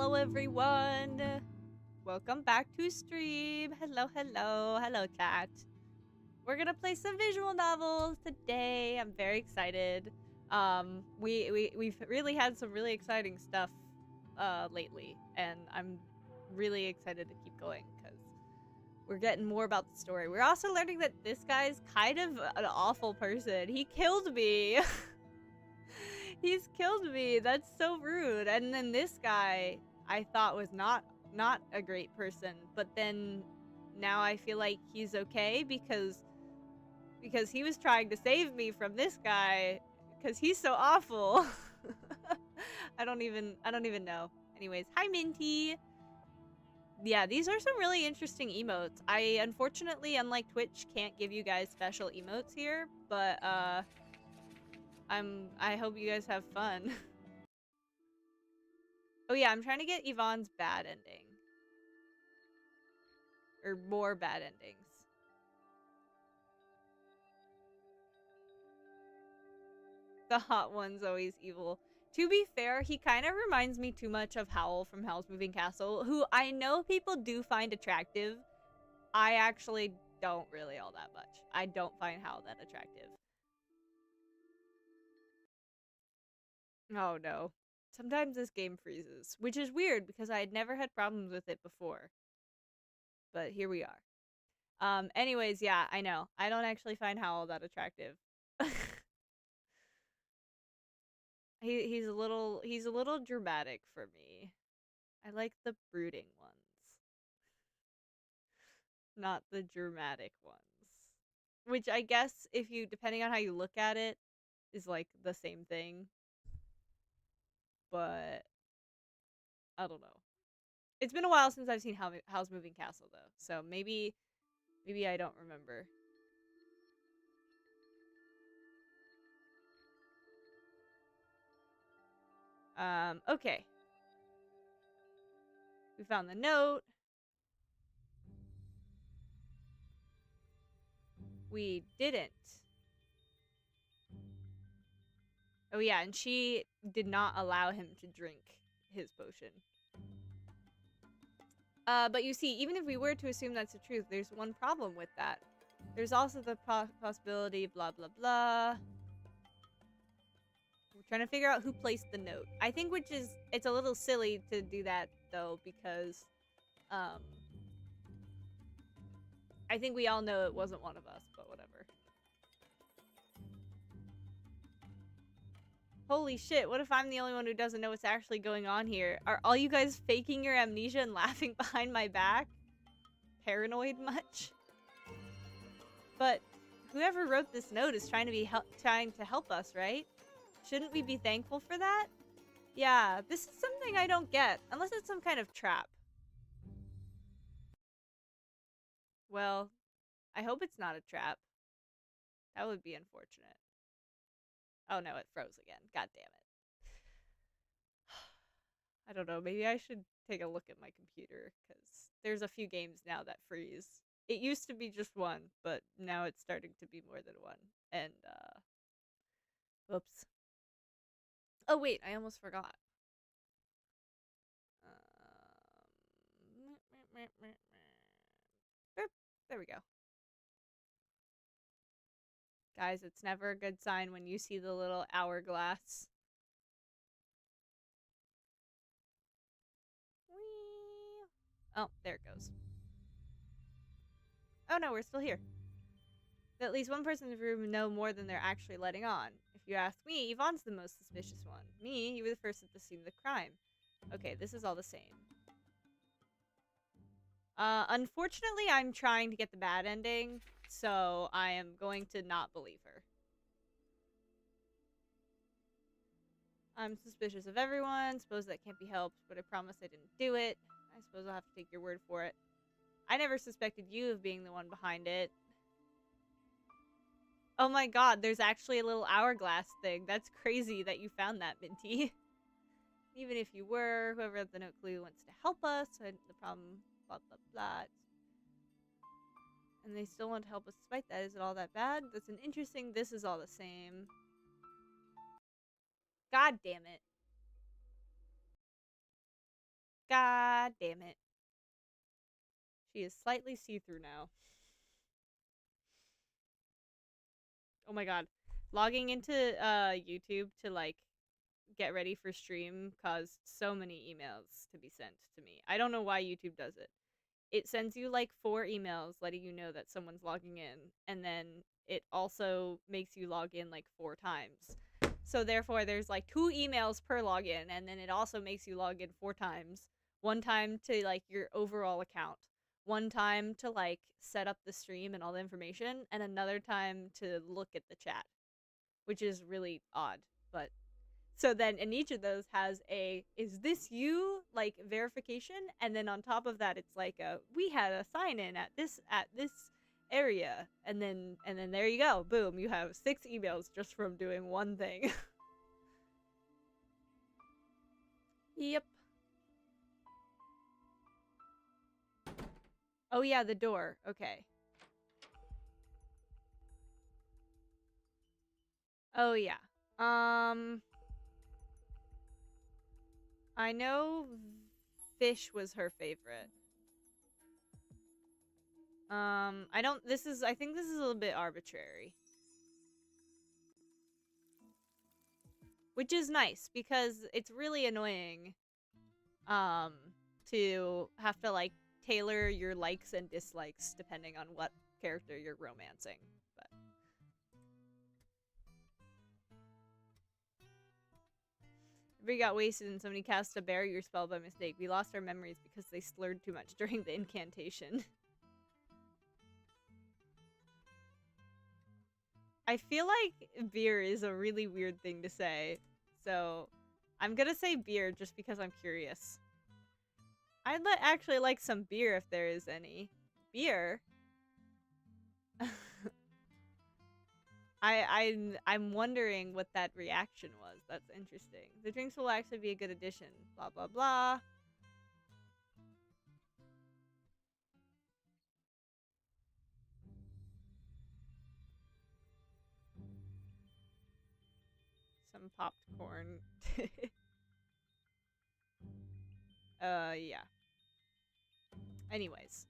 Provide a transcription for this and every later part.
Hello everyone. Welcome back to stream. Hello, hello, hello chat. We're gonna play some visual novels today. I'm very excited. We've really had some really exciting stuff lately, and I'm really excited to keep going because we're getting more about the story. We're also learning that this guy's kind of an awful person. He killed me. He's killed me. That's so rude. And then this guy I thought was not a great person, but then now I feel like he's okay because he was trying to save me from this guy because he's so awful. I don't even know. Anyways, hi Minty. Yeah, these are some really interesting emotes. I unfortunately, unlike Twitch, can't give you guys special emotes here, but I hope you guys have fun. Oh yeah, I'm trying to get Yvonne's bad ending. Or more bad endings. The hot one's always evil. To be fair, he kind of reminds me too much of Howl from Howl's Moving Castle, who I know people do find attractive. I actually don't really all that much. I don't find Howl that attractive. Oh no. Sometimes this game freezes, which is weird because I had never had problems with it before. But here we are. Anyways, yeah, I know. I don't actually find Howl that attractive. He's a little dramatic for me. I like the brooding ones, not the dramatic ones. Which I guess if you depending on how you look at it is like the same thing. But I don't know. It's been a while since I've seen Howl's Moving Castle though. So maybe I don't remember. Okay. We found the note. We didn't. Oh yeah, and she did not allow him to drink his potion. But you see, even if we were to assume that's the truth, there's one problem with that. There's also the possibility, blah, blah, blah. We're trying to figure out who placed the note. I think it's a little silly to do that, though, because, I think we all know it wasn't one of us, but whatever. Holy shit, what if I'm the only one who doesn't know what's actually going on here? Are all you guys faking your amnesia and laughing behind my back? Paranoid much? But whoever wrote this note is trying to help us, right? Shouldn't we be thankful for that? Yeah, this is something I don't get, unless it's some kind of trap. Well, I hope it's not a trap. That would be unfortunate. Oh no, it froze again. God damn it. I don't know, maybe I should take a look at my computer, because there's a few games now that freeze. It used to be just one, but now it's starting to be more than one. And, whoops. Oh wait, I almost forgot. There we go. Guys, it's never a good sign when you see the little hourglass. Whee! Oh, there it goes. Oh no, we're still here. At least one person in the room know more than they're actually letting on. If you ask me, Yvonne's the most suspicious one. Me, you were the first at the scene of the crime. Okay, this is all the same. Unfortunately, I'm trying to get the bad ending, so I am going to not believe her. I'm suspicious of everyone. Suppose that can't be helped, but I promise I didn't do it. I suppose I'll have to take your word for it. I never suspected you of being the one behind it. Oh my god, there's actually a little hourglass thing. That's crazy that you found that, Minty. Even if you were, whoever had the note clue wants to help us, and the problem, blah, blah, blah. And they still want to help us despite that. Is it all that bad? That's an interesting, this is all the same. God damn it. God damn it. She is slightly see-through now. Oh my god. Logging into YouTube to like get ready for stream caused so many emails to be sent to me. I don't know why YouTube does it. It sends you like 4 emails letting you know that someone's logging in, and then it also makes you log in like 4 times. So therefore there's like 2 emails per login, and then it also makes you log in 4 times. One time to like your overall account, one time to like set up the stream and all the information, and another time to look at the chat, which is really odd. But so then in each of those has a "is this you?" like verification, and then on top of that it's like a "we had a sign in at this area," and then there you go, boom, you have 6 emails just from doing one thing. Yep. Oh yeah, the door. Okay. Oh yeah. I know fish was her favorite. I don't, I think this is a little bit arbitrary. Which is nice, because it's really annoying, to have to, like, tailor your likes and dislikes depending on what character you're romancing. But we got wasted and somebody cast a barrier spell by mistake. We lost our memories because they slurred too much during the incantation. I feel like beer is a really weird thing to say, so I'm gonna say beer just because I'm curious. I'd actually like some beer if there is any. Beer? I'm wondering what that reaction was. That's interesting. The drinks will actually be a good addition. Blah blah blah. Some popped corn. Yeah. Anyways.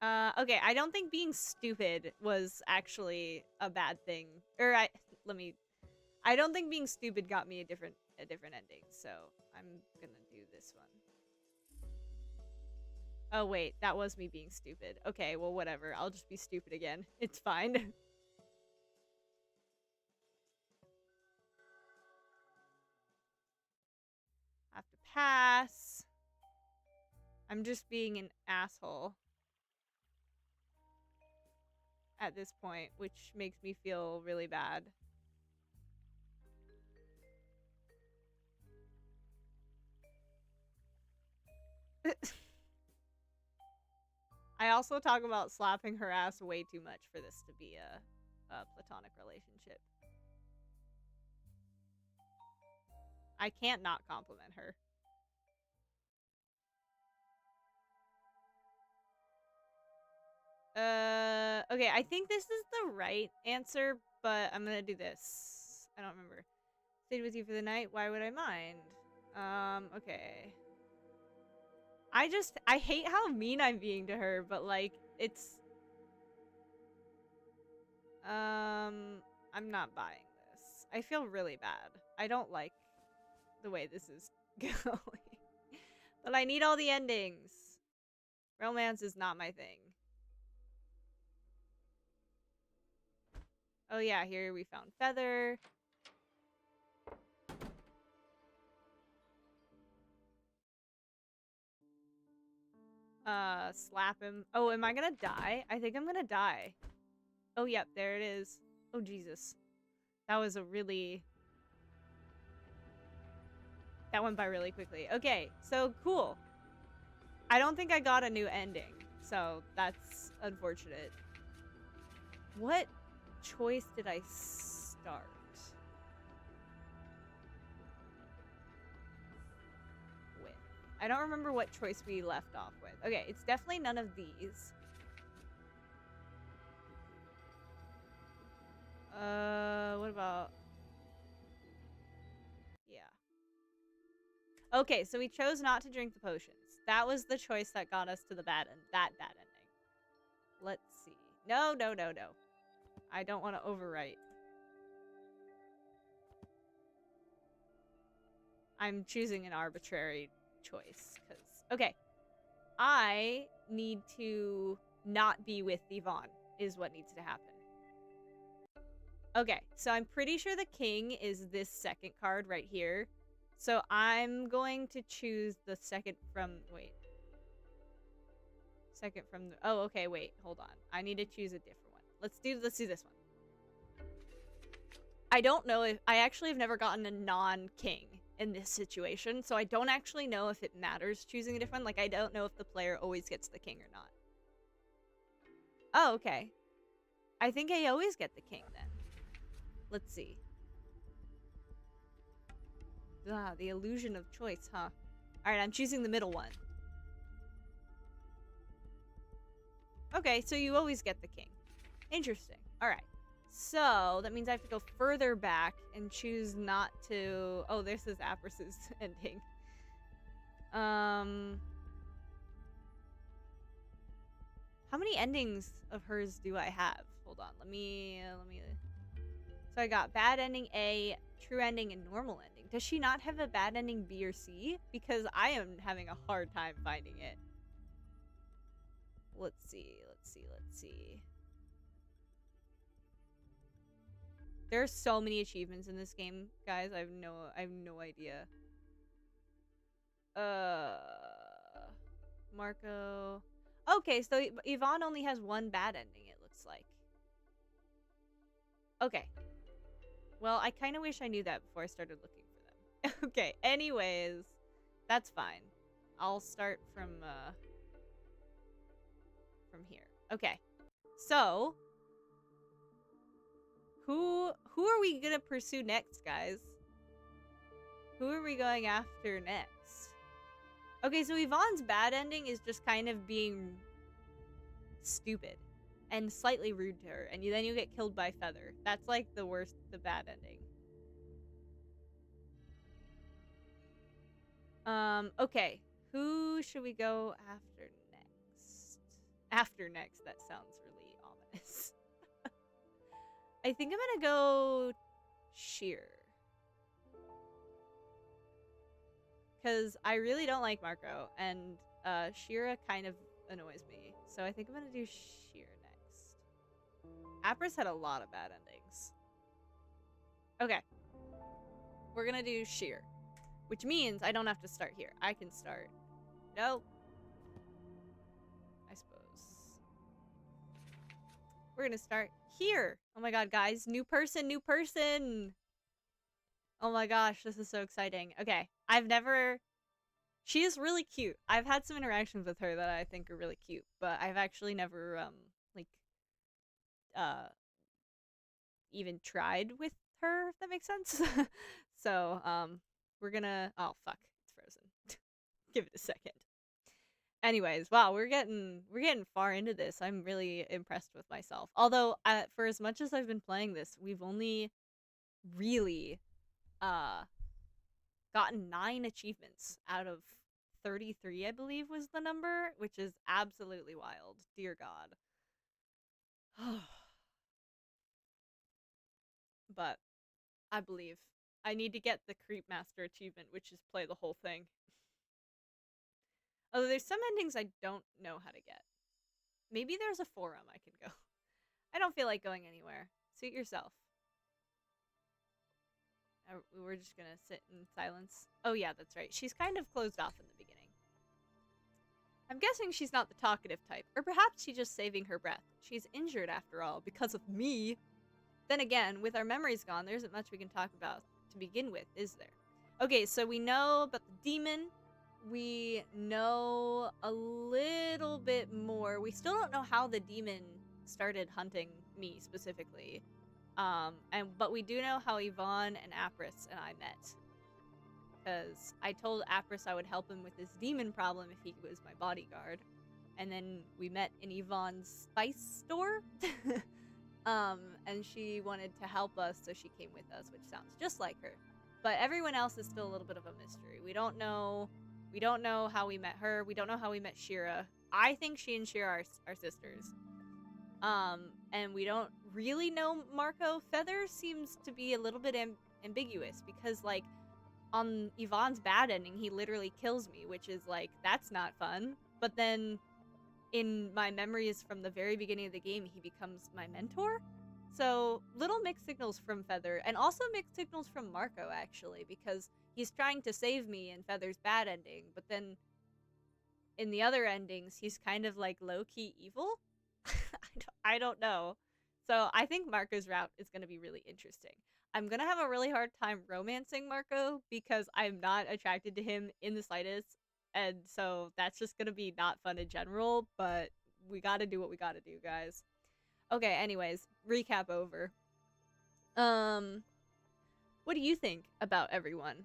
Okay, I don't think being stupid was actually a bad thing. Or I don't think being stupid got me a different ending, so I'm gonna do this one. Oh wait, that was me being stupid. Okay, well whatever. I'll just be stupid again. It's fine. Have to pass. I'm just being an asshole at this point, which makes me feel really bad. I also talk about slapping her ass way too much for this to be a platonic relationship. I can't not compliment her. Okay, I think this is the right answer, but I'm gonna do this. I don't remember. Stayed with you for the night, why would I mind? Okay. I hate how mean I'm being to her, but like, it's... I'm not buying this. I feel really bad. I don't like the way this is going. But I need all the endings. Romance is not my thing. Oh yeah, here we found Feather. Slap him. Oh, am I gonna die? I think I'm gonna die. Oh, yep, there it is. Oh, Jesus. That was a really... That went by really quickly. Okay, so cool. I don't think I got a new ending, so that's unfortunate. What choice did I start? With? I don't remember what choice we left off with. Okay, it's definitely none of these. What about... Yeah. Okay, so we chose not to drink the potions. That was the choice that got us to the bad end. That bad ending. Let's see. No, no, no, no. I don't want to overwrite. I'm choosing an arbitrary choice because okay, I need to not be with Yvonne is what needs to happen. Okay, so I'm pretty sure the king is this second card right here. So I'm going to choose the second from wait. Second from the, oh, okay, wait, hold on. I need to choose a different one. Let's do this one. I don't know if I actually have never gotten a non-king in this situation, so I don't actually know if it matters choosing a different one. Like, I don't know if the player always gets the king or not. Oh, okay. I think I always get the king then. Let's see. Ah, the illusion of choice, huh? Alright, I'm choosing the middle one. Okay, so you always get the king. Interesting. Alright. So, that means I have to go further back and choose not to... Oh, this is Apris's ending. How many endings of hers do I have? Hold on, let me... So I got bad ending A, true ending, and normal ending. Does she not have a bad ending B or C? Because I am having a hard time finding it. Let's see. There are so many achievements in this game, guys. I have no idea. Marco. Okay, so Yvonne only has one bad ending, it looks like. Okay. Well, I kind of wish I knew that before I started looking for them. Okay, anyways, that's fine. I'll start from here. Okay. So, who are we gonna pursue next, guys? Who are we going after next? Okay, so Yvonne's bad ending is just kind of being stupid and slightly rude to her, and then you get killed by Feather. That's like the worst, the bad ending. Okay. Who should we go after next? After next, that sounds really ominous. I think I'm gonna go Sheer. Because I really don't like Marco, and Shira kind of annoys me. So I think I'm gonna do Sheer next. Apris had a lot of bad endings. Okay. We're gonna do Sheer. Which means I don't have to start here. I can start. Nope. I suppose. We're gonna start here. Oh my god, guys. New person, new person. Oh my gosh, this is so exciting. Okay. She is really cute. I've had some interactions with her that I think are really cute, but I've actually never, even tried with her, if that makes sense. So, we're gonna... Oh, fuck. It's frozen. Give it a second. Anyways, wow, we're getting far into this. I'm really impressed with myself. Although, for as much as I've been playing this, we've only really, gotten 9 achievements out of 33, I believe was the number, which is absolutely wild. Dear God. But I believe I need to get the Creep Master achievement, which is play the whole thing. Although there's some endings I don't know how to get. Maybe there's a forum I can go. I don't feel like going anywhere. Suit yourself. We're just gonna sit in silence. Oh yeah, that's right. She's kind of closed off in the beginning. I'm guessing she's not the talkative type, or perhaps she's just saving her breath. She's injured after all, because of me. Then again, with our memories gone, there isn't much we can talk about to begin with, is there? Okay, so we know about the demon. We know a little bit more. We still don't know how the demon started hunting me specifically. But we do know how Yvonne and Apris and I met. Because I told Apris I would help him with his demon problem if he was my bodyguard. And then we met in Yvonne's spice store. And she wanted to help us, so she came with us, which sounds just like her. But everyone else is still a little bit of a mystery. We don't know how we met her. We don't know how we met Shira. I think she and Shira are sisters. And we don't really know Marco. Feather seems to be a little bit ambiguous because, like, on Yvonne's bad ending, he literally kills me, which is, like, that's not fun. But then in my memories from the very beginning of the game, he becomes my mentor. So, little mixed signals from Feather, and also mixed signals from Marco, actually, because he's trying to save me in Feather's bad ending, but then in the other endings, he's kind of, like, low-key evil? I don't know. So, I think Marco's route is going to be really interesting. I'm going to have a really hard time romancing Marco, because I'm not attracted to him in the slightest, and so that's just going to be not fun in general, but we got to do what we got to do, guys. Okay, anyways, recap over. What do you think about everyone?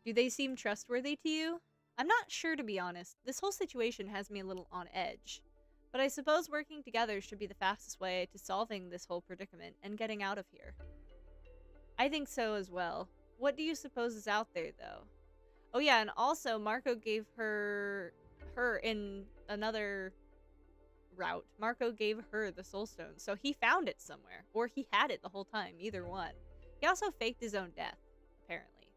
Do they seem trustworthy to you? I'm not sure, to be honest. This whole situation has me a little on edge. But I suppose working together should be the fastest way to solving this whole predicament and getting out of here. I think so as well. What do you suppose is out there, though? Oh yeah, and also Marco gave her in another route, Marco gave her the soul stone, so he found it somewhere, or he had it the whole time, either one. He also faked his own death, apparently.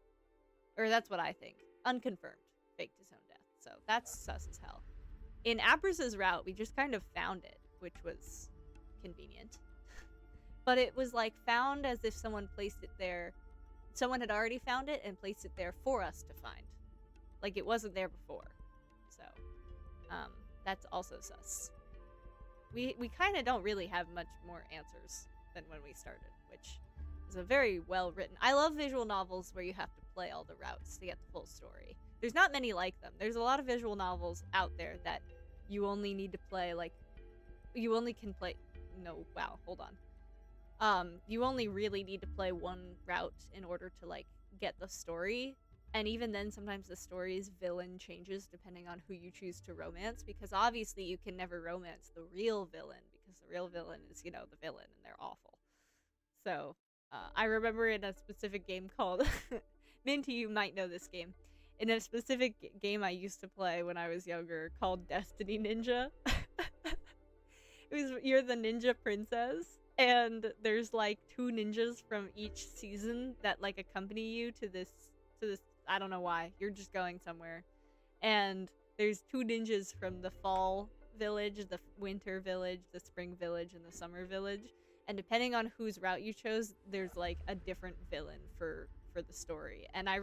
Or that's what I think. Unconfirmed. Faked his own death, so that's sus as hell. In Abraz's route, we just kind of found it, which was convenient. But it was like found as if someone placed it there. Someone had already found it and placed it there for us to find. Like it wasn't there before. So, that's also sus. We kind of don't really have much more answers than when we started, which is a very well written. I love visual novels where you have to play all the routes to get the full story. There's not many like them. There's a lot of visual novels out there that you only need to play, like, you only can play, no, wow, hold on. You only really need to play one route in order to, like, get the story. And even then, sometimes the story's villain changes depending on who you choose to romance, because obviously you can never romance the real villain, because the real villain is, you know, the villain, and they're awful. So, I remember in a specific game called... Minty, you might know this game. In a specific game I used to play when I was younger called Destiny Ninja. You're the ninja princess, and there's like 2 ninjas from each season that like accompany you to this, I don't know why, you're just going somewhere. And there's 2 ninjas from the fall village, the winter village, the spring village, and the summer village. And depending on whose route you chose, there's like a different villain for the story. And I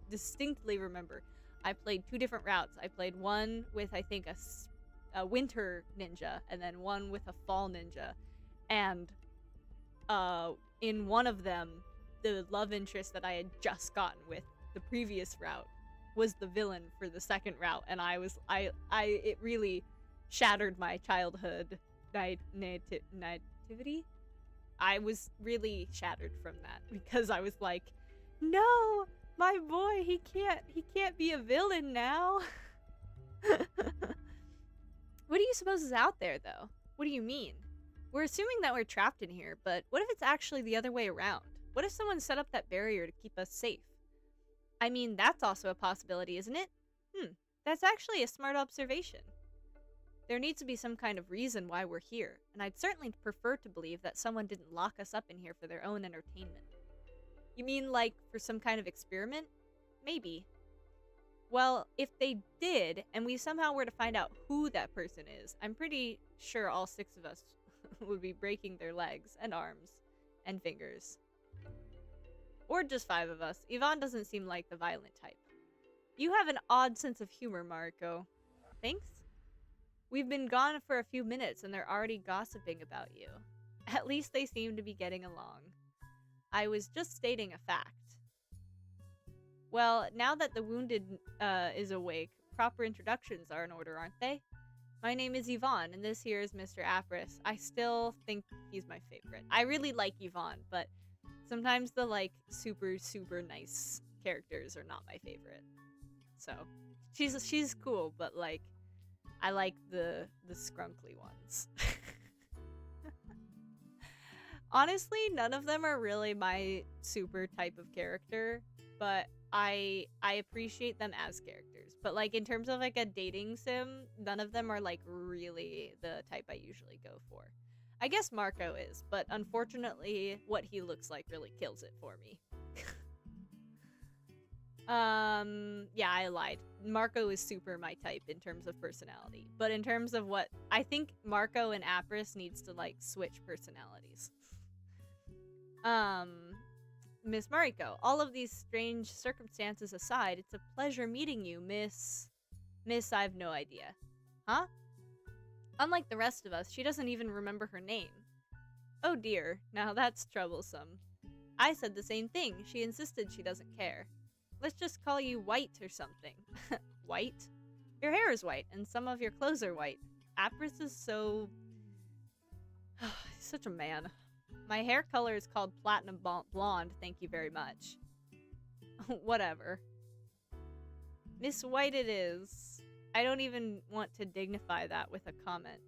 distinctly remember, I played 2 different routes. I played one with, I think, a winter ninja, and then one with a fall ninja. And in one of them, the love interest that I had just gotten with the previous route was the villain for the second route, and it really shattered my childhood nativity. I was really shattered from that, because I was like, no, my boy, he can't be a villain now. What do you suppose is out there, though? What do you mean? We're assuming that we're trapped in here, but what if it's actually the other way around? What if someone set up that barrier to keep us safe? I mean, that's also a possibility, isn't it? That's actually a smart observation. There needs to be some kind of reason why we're here, and I'd certainly prefer to believe that someone didn't lock us up in here for their own entertainment. You mean like for some kind of experiment? Maybe. Well, if they did, and we somehow were to find out who that person is, I'm pretty sure all 6 of us would be breaking their legs and arms and fingers. Or just 5 of us. Yvonne doesn't seem like the violent type. You have an odd sense of humor, Mariko. Thanks? We've been gone for a few minutes and they're already gossiping about you. At least they seem to be getting along. I was just stating a fact. Well, now that the wounded is awake, proper introductions are in order, aren't they? My name is Yvonne, and this here is Mr. Apris. I still think he's my favorite. I really like Yvonne, but sometimes the, like, super, super nice characters are not my favorite. So, she's cool, but, like, I like the scrunkly ones. Honestly, none of them are really my super type of character, but I appreciate them as characters. But like in terms of like a dating sim, none of them are like really the type I usually go for. I guess Marco is, but unfortunately what he looks like really kills it for me. Yeah, I lied. Marco is super my type in terms of personality. But in terms of what I think Marco and Apris needs to like switch personalities. Miss Mariko, all of these strange circumstances aside, it's a pleasure meeting you, Miss, I've no idea. Huh? Unlike the rest of us, she doesn't even remember her name. Oh dear, now that's troublesome. I said the same thing. She insisted she doesn't care. Let's just call you White or something. White? Your hair is white, and some of your clothes are white. Apris is so... He's such a man. My hair color is called Platinum Blonde, thank you very much. Whatever. Miss White it is. I don't even want to dignify that with a comment.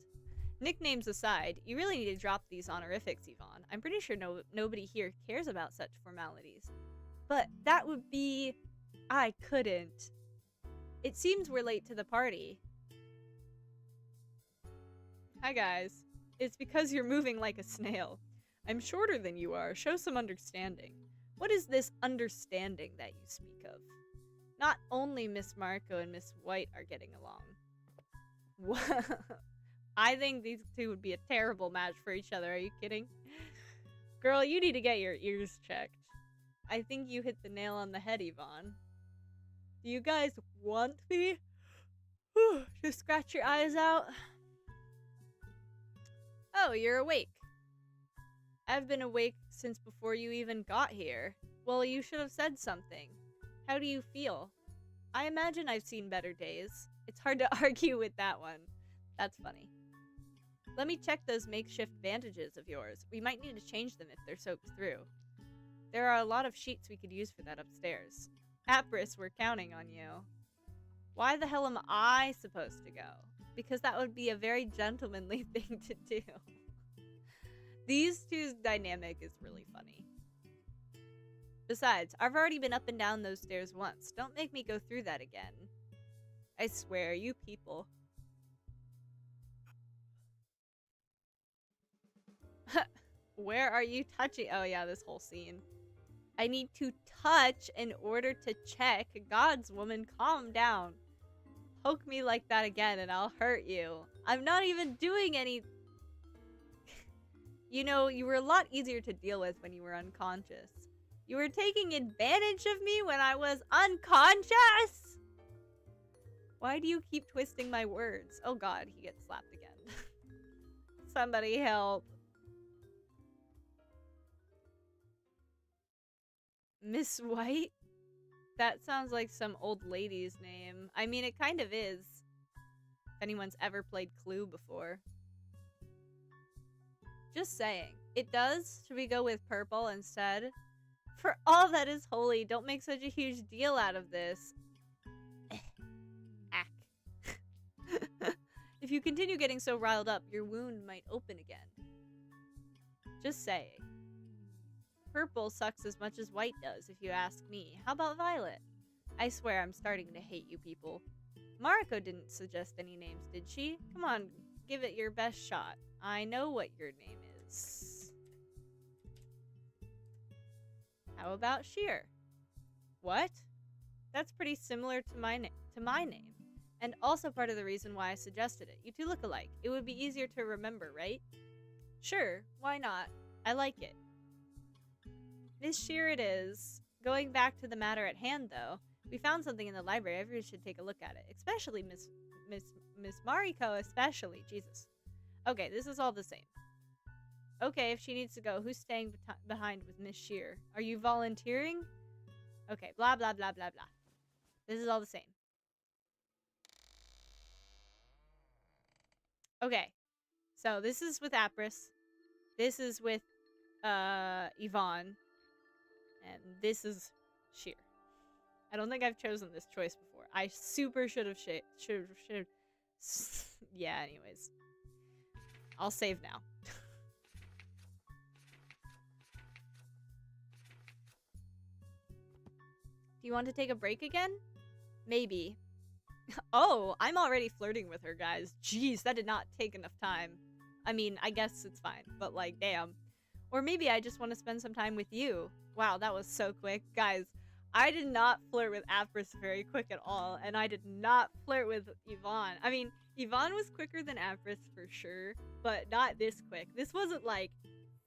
Nicknames aside, you really need to drop these honorifics, Yvonne. I'm pretty sure nobody here cares about such formalities. But that would be... I couldn't. It seems we're late to the party. Hi guys. It's because you're moving like a snail. I'm shorter than you are. Show some understanding. What is this understanding that you speak of? Not only Miss Marco and Miss White are getting along. I think these two would be a terrible match for each other. Are you kidding? Girl, you need to get your ears checked. I think you hit the nail on the head, Yvonne. Do you guys want me to scratch your eyes out? Oh, you're awake. I've been awake since before you even got here. Well, you should have said something. How do you feel? I imagine I've seen better days. It's hard to argue with that one. That's funny. Let me check those makeshift bandages of yours. We might need to change them if they're soaked through. There are a lot of sheets we could use for that upstairs. Apris, we're counting on you. Why the hell am I supposed to go? Because that would be a very gentlemanly thing to do. These two's dynamic is really funny. Besides, I've already been up and down those stairs once. Don't make me go through that again. I swear, you people. Where are you touching? Oh yeah, this whole scene. I need to touch in order to check. God's woman, calm down. Poke me like that again and I'll hurt you. I'm not even doing any... You know, you were a lot easier to deal with when you were unconscious. You were taking advantage of me when I was unconscious? Why do you keep twisting my words? Oh god, he gets slapped again. Somebody help. Miss White? That sounds like some old lady's name. I mean, it kind of is. If anyone's ever played Clue before. Just saying. It does? Should we go with purple instead? For all that is holy, don't make such a huge deal out of this. Ack. If you continue getting so riled up, your wound might open again. Just saying. Purple sucks as much as white does, if you ask me. How about violet? I swear I'm starting to hate you people. Mariko didn't suggest any names, did she? Come on, give it your best shot. I know what your name is. How about Sheer? What? That's pretty similar to my name. And also part of the reason why I suggested it. You two look alike. It would be easier to remember, right? Sure, why not? I like it. Miss Sheer it is. Going back to the matter at hand, though, we found something in the library. Everyone should take a look at it. Especially Miss Mariko, especially. Jesus. Okay, this is all the same. Okay, if she needs to go, who's staying behind with Miss Sheer? Are you volunteering? Okay, blah, blah, blah, blah, blah. This is all the same. Okay, so this is with Apris. This is with Yvonne. And this is Sheer. I don't think I've chosen this choice before. I super should have yeah, anyways. I'll save now. Do you want to take a break again? Maybe. Oh, I'm already flirting with her, guys. Jeez, that did not take enough time. I mean, I guess it's fine, but like, damn. Or maybe I just want to spend some time with you. Wow, that was so quick. Guys, I did not flirt with Apris very quick at all, and I did not flirt with Yvonne. I mean, Yvonne was quicker than Apris for sure, but not this quick. This wasn't like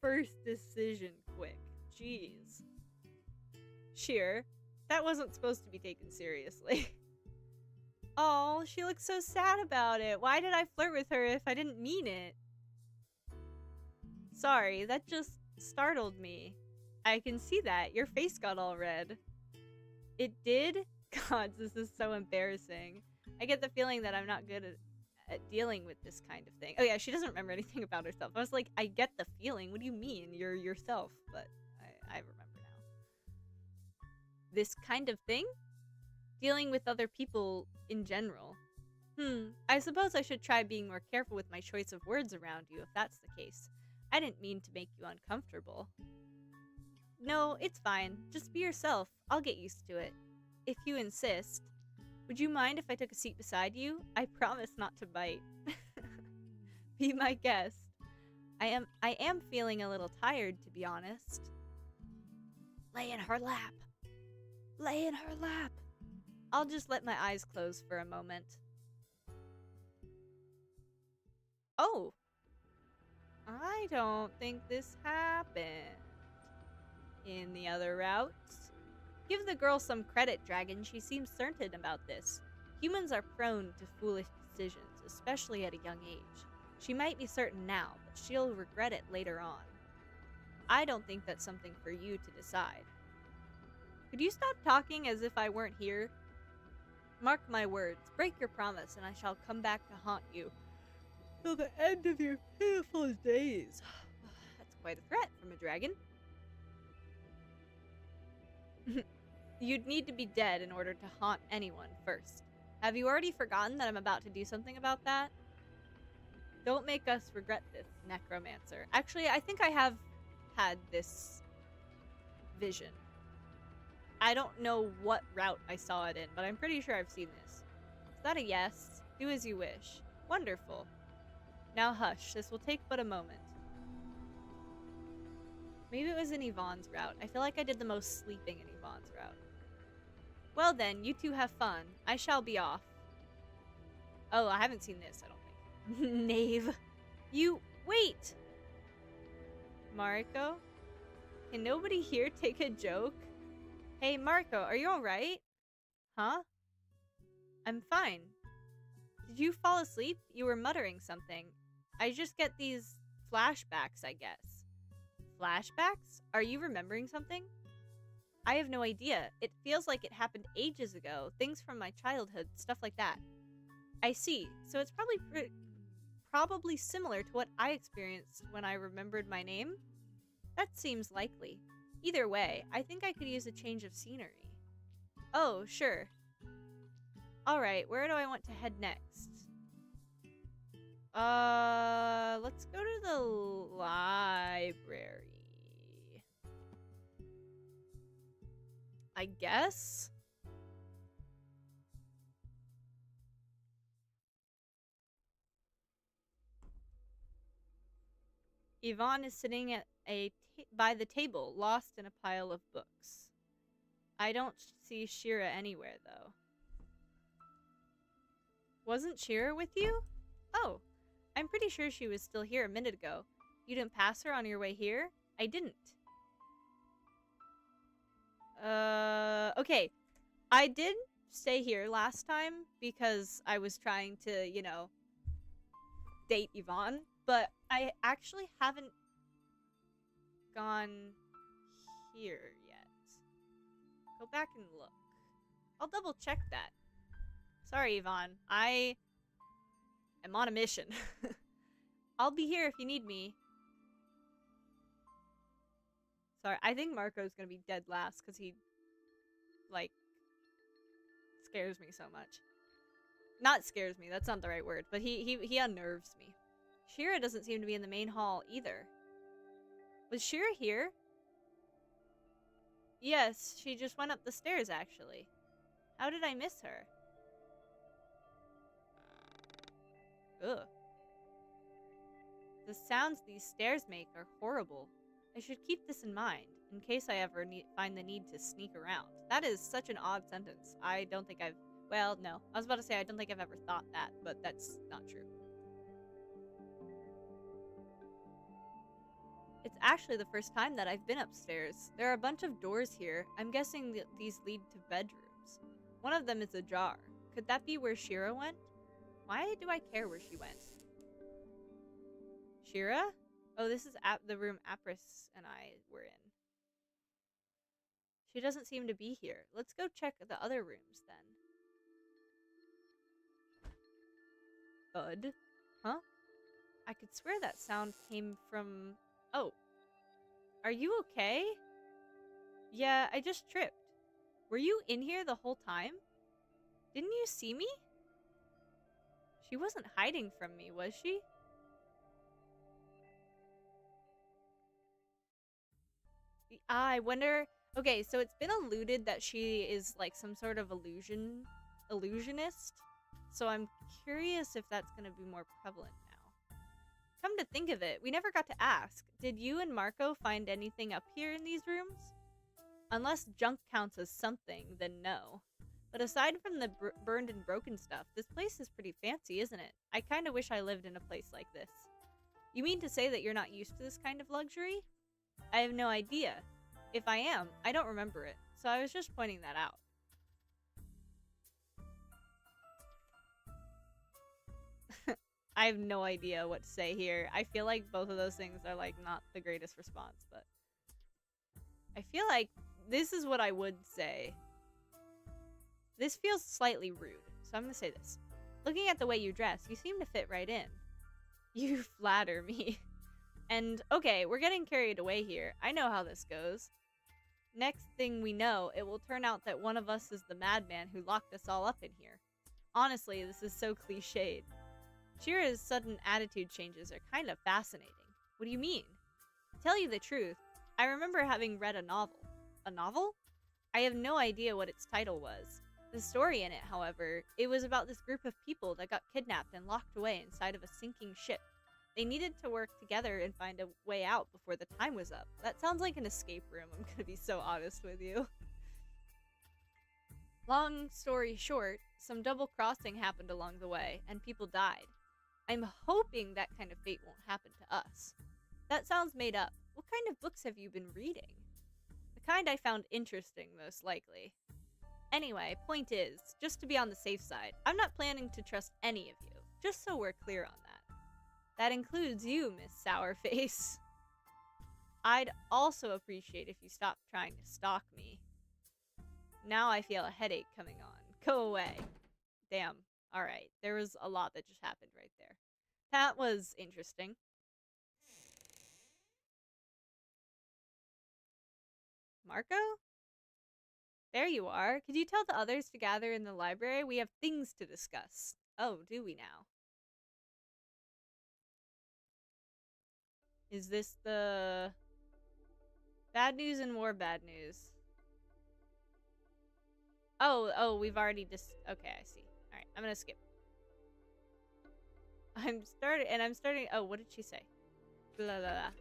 first decision quick. Jeez. Sheer, that wasn't supposed to be taken seriously. Oh, she looks so sad about it. Why did I flirt with her if I didn't mean it? Sorry, that just startled me. I can see that. Your face got all red. It did? God, this is so embarrassing. I get the feeling that I'm not good at dealing with this kind of thing. Oh yeah, she doesn't remember anything about herself. I was like, I get the feeling. What do you mean? You're yourself. But I remember now. This kind of thing? Dealing with other people in general. I suppose I should try being more careful with my choice of words around you if that's the case. I didn't mean to make you uncomfortable. No, it's fine. Just be yourself. I'll get used to it. If you insist. Would you mind if I took a seat beside you? I promise not to bite. Be my guest. I am feeling a little tired, to be honest. Lay in her lap. Lay in her lap. I'll just let my eyes close for a moment. Oh! I don't think this happened. In the other routes. Give the girl some credit, Dragon. She seems certain about this. Humans are prone to foolish decisions, especially at a young age. She might be certain now, but she'll regret it later on. I don't think that's something for you to decide. Could you stop talking as if I weren't here? Mark my words. Break your promise, and I shall come back to haunt you till the end of your pitiful days. That's quite a threat from a dragon. You'd need to be dead in order to haunt anyone first. Have you already forgotten that I'm about to do something about that? Don't make us regret this, Necromancer. Actually, I think I have had this vision. I don't know what route I saw it in, but I'm pretty sure I've seen this. Is that a yes? Do as you wish. Wonderful. Now hush, this will take but a moment. Maybe it was in Yvonne's route. I feel like I did the most sleeping in Yvonne's route. Well then, you two have fun. I shall be off. Oh, I haven't seen this, I don't think. Knave. You... wait! Mariko? Can nobody here take a joke? Hey, Mariko, are you alright? Huh? I'm fine. Did you fall asleep? You were muttering something. I just get these flashbacks, I guess. Flashbacks? Are you remembering something? I have no idea. It feels like it happened ages ago. Things from my childhood, stuff like that. I see. So it's probably similar to what I experienced when I remembered my name? That seems likely. Either way, I think I could use a change of scenery. Oh, sure. Alright, where do I want to head next? Let's go to the library. I guess? Yvonne is sitting at by the table, lost in a pile of books. I don't see Shira anywhere, though. Wasn't Shira with you? Oh, I'm pretty sure she was still here a minute ago. You didn't pass her on your way here? I didn't. Okay. I did stay here last time because I was trying to, you know, date Yvonne, but I actually haven't gone here yet. Go back and look. I'll double check that. Sorry, Yvonne. I am on a mission. I'll be here if you need me. Sorry, I think Marco's gonna be dead last because he, like, scares me so much. Not scares me, that's not the right word, but he unnerves me. Shira doesn't seem to be in the main hall either. Was Shira here? Yes, she just went up the stairs, actually. How did I miss her? Ugh. The sounds these stairs make are horrible. I should keep this in mind, in case I ever find the need to sneak around. That is such an odd sentence. I don't think I've... Well, no. I was about to say I don't think I've ever thought that, but that's not true. It's actually the first time that I've been upstairs. There are a bunch of doors here. I'm guessing that these lead to bedrooms. One of them is ajar. Could that be where Shira went? Why do I care where she went? Shira? Oh, this is the room Apris and I were in. She doesn't seem to be here. Let's go check the other rooms then. Thud? Huh? I could swear that sound came from... Oh. Are you okay? Yeah, I just tripped. Were you in here the whole time? Didn't you see me? She wasn't hiding from me, was she? I wonder... Okay, so it's been alluded that she is like some sort of illusionist. So I'm curious if that's going to be more prevalent now. Come to think of it, we never got to ask. Did you and Marco find anything up here in these rooms? Unless junk counts as something, then no. But aside from the burned and broken stuff, this place is pretty fancy, isn't it? I kind of wish I lived in a place like this. You mean to say that you're not used to this kind of luxury? I have no idea. If I am, I don't remember it, so I was just pointing that out. I have no idea what to say here. I feel like both of those things are like not the greatest response, but I feel like this is what I would say. This feels slightly rude, so I'm gonna say this. Looking at the way you dress, you seem to fit right in. You flatter me. And okay, we're getting carried away here. I know how this goes. Next thing we know, it will turn out that one of us is the madman who locked us all up in here. Honestly, this is so cliched. Shira's sudden attitude changes are kind of fascinating. What do you mean? To tell you the truth, I remember having read a novel. A novel? I have no idea what its title was. The story in it, however, it was about this group of people that got kidnapped and locked away inside of a sinking ship. They needed to work together and find a way out before the time was up. That sounds like an escape room, I'm gonna be so honest with you. Long story short, some double crossing happened along the way, and people died. I'm hoping that kind of fate won't happen to us. That sounds made up. What kind of books have you been reading? The kind I found interesting, most likely. Anyway, point is, just to be on the safe side, I'm not planning to trust any of you, just so we're clear on that. That includes you, Miss Sourface. I'd also appreciate if you stopped trying to stalk me. Now I feel a headache coming on. Go away. Damn. Alright, there was a lot that just happened right there. That was interesting. Marco? There you are. Could you tell the others to gather in the library? We have things to discuss. Oh, do we now? Is this the... Bad news and more bad news? Oh, we've already okay, I see. Alright, I'm gonna skip. I'm starting... Oh, what did she say? Blah, blah, blah.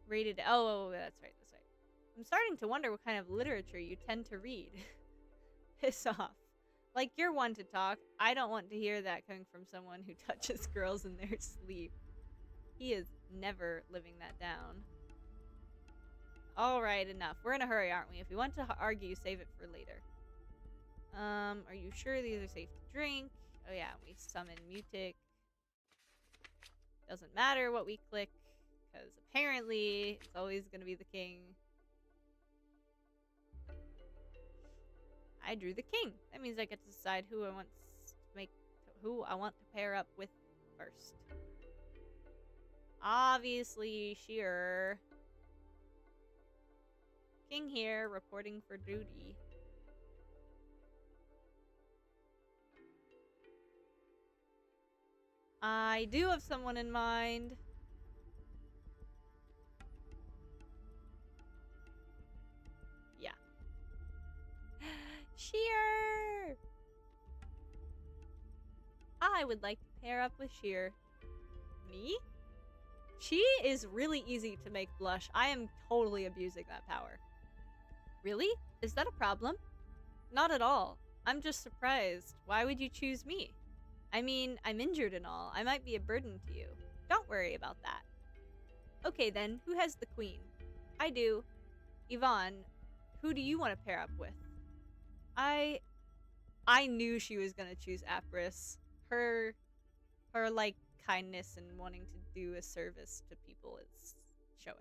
Rated... Oh, that's right, that's right. I'm starting to wonder what kind of literature you tend to read. Piss off. Like, you're one to talk. I don't want to hear that coming from someone who touches girls in their sleep. He is never living that down. Alright, enough. We're in a hurry, aren't we? If we want to argue, save it for later. Are you sure these are safe to drink? Oh yeah, we summon Mutic. Doesn't matter what we click, because apparently it's always going to be the king. I drew the king. That means I get to decide who I want to pair up with first. Obviously, Shearer. King here, reporting for duty. I do have someone in mind. I would like to pair up with Sheer. Me? She is really easy to make blush. I am totally abusing that power. Really? Is that a problem? Not at all. I'm just surprised. Why would you choose me? I mean, I'm injured and all. I might be a burden to you. Don't worry about that. Okay then, who has the queen? I do. Yvonne, who do you want to pair up with? I knew she was gonna choose Apris. Her like kindness and wanting to do a service to people is showing.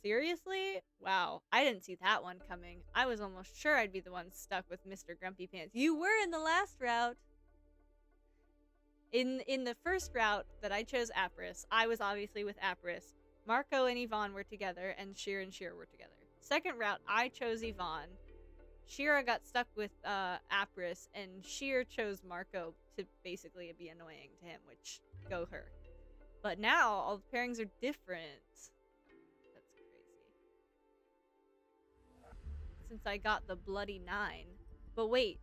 Seriously? Wow, I didn't see that one coming. I was almost sure I'd be the one stuck with Mr. Grumpy Pants. You were in the last route. In the first route that I chose Apris, I was obviously with Apris. Marco and Yvonne were together, and Sheer were together. Second route, I chose Yvonne. Shira got stuck with Apris, and Sheer chose Marco to basically be annoying to him, which, go her. But now, all the pairings are different. That's crazy. Since I got the bloody 9. But wait,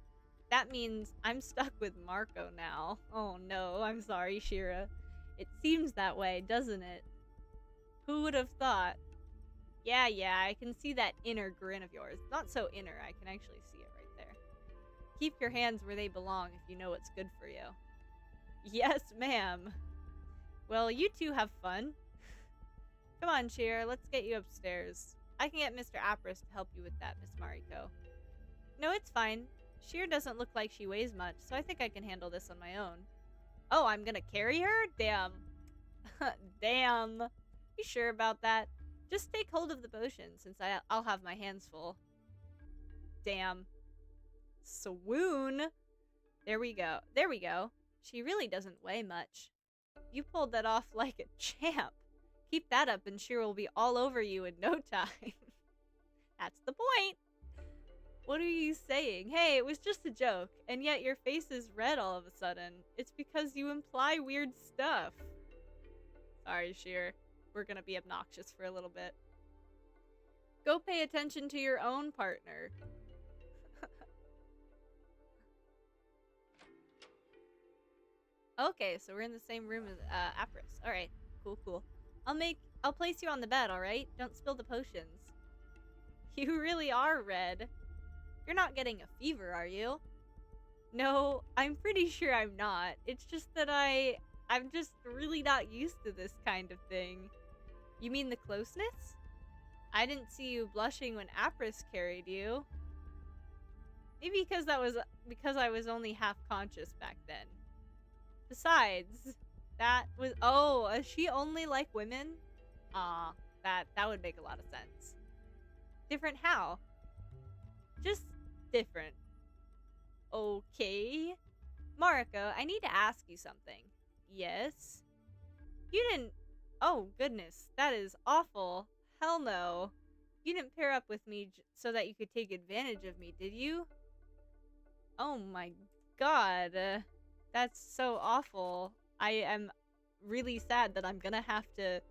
that means I'm stuck with Marco now. Oh no, I'm sorry, Shira. It seems that way, doesn't it? Who would have thought? Yeah, I can see that inner grin of yours. Not so inner, I can actually see it right there. Keep your hands where they belong if you know what's good for you. Yes, ma'am. Well, you two have fun. Come on, Sheer, let's get you upstairs. I can get Mr. Apris to help you with that, Miss Mariko. No, it's fine. Sheer doesn't look like she weighs much, so I think I can handle this on my own. Oh, I'm gonna carry her? Damn. Damn. You sure about that? Just take hold of the potion, since I'll have my hands full. Damn. Swoon. There we go. There we go. She really doesn't weigh much. You pulled that off like a champ. Keep that up and Sheer will be all over you in no time. That's the point. What are you saying? Hey, it was just a joke, and yet your face is red all of a sudden. It's because you imply weird stuff. Sorry, Sheer. We're gonna be obnoxious for a little bit. Go pay attention to your own partner. Okay, so we're in the same room as Apris. Alright, cool. I'll place you on the bed, alright? Don't spill the potions. You really are red. You're not getting a fever, are you? No, I'm pretty sure I'm not. It's just that I'm just really not used to this kind of thing. You mean the closeness? I didn't see you blushing when Apris carried you. Maybe because I was only half conscious back then. Besides, that was... Oh, is she only like women? That would make a lot of sense. Different how? Just different. Okay. Mariko, I need to ask you something. Yes? You didn't... Oh, goodness. That is awful. Hell no. You didn't pair up with me so that you could take advantage of me, did you? Oh my god. That's so awful. I am really sad that I'm gonna have to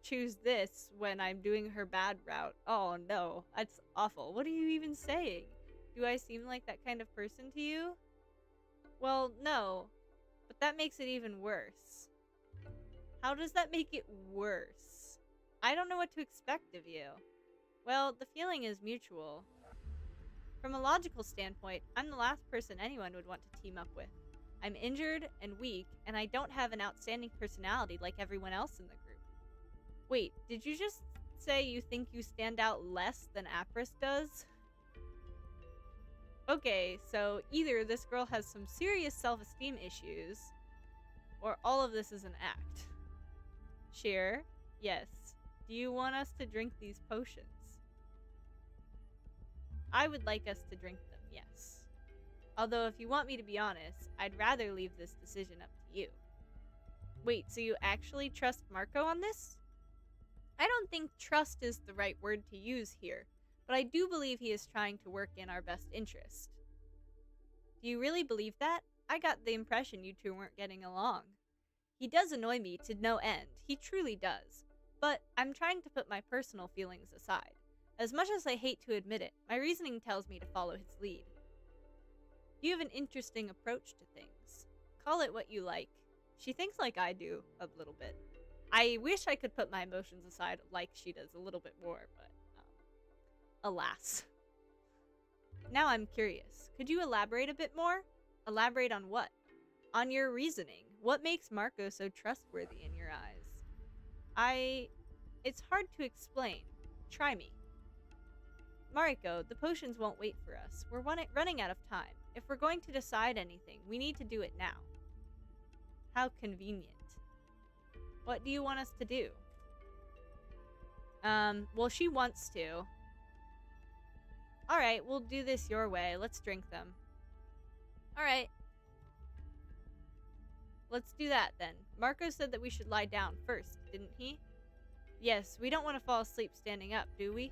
choose this when I'm doing her bad route. Oh no, that's awful. What are you even saying? Do I seem like that kind of person to you? Well, no, but that makes it even worse. How does that make it worse? I don't know what to expect of you. Well, the feeling is mutual. From a logical standpoint, I'm the last person anyone would want to team up with. I'm injured and weak, and I don't have an outstanding personality like everyone else in the group. Wait, did you just say you think you stand out less than Apris does? Okay, so either this girl has some serious self-esteem issues, or all of this is an act. Sheer, yes. Do you want us to drink these potions? I would like us to drink them, yes. Although if you want me to be honest, I'd rather leave this decision up to you. Wait, so you actually trust Marco on this? I don't think trust is the right word to use here, but I do believe he is trying to work in our best interest. Do you really believe that? I got the impression you two weren't getting along. He does annoy me to no end, he truly does. But I'm trying to put my personal feelings aside. As much as I hate to admit it, my reasoning tells me to follow his lead. You have an interesting approach to things. Call it what you like. She thinks like I do, a little bit. I wish I could put my emotions aside like she does a little bit more, but alas. Now I'm curious. Could you elaborate a bit more? Elaborate on what? On your reasoning. What makes Marco so trustworthy in your eyes? It's hard to explain. Try me. Mariko, the potions won't wait for us. We're running out of time. If we're going to decide anything, we need to do it now. How convenient. What do you want us to do? Well, she wants to. Alright, we'll do this your way. Let's drink them. Alright. Let's do that, then. Marco said that we should lie down first, didn't he? Yes, we don't want to fall asleep standing up, do we?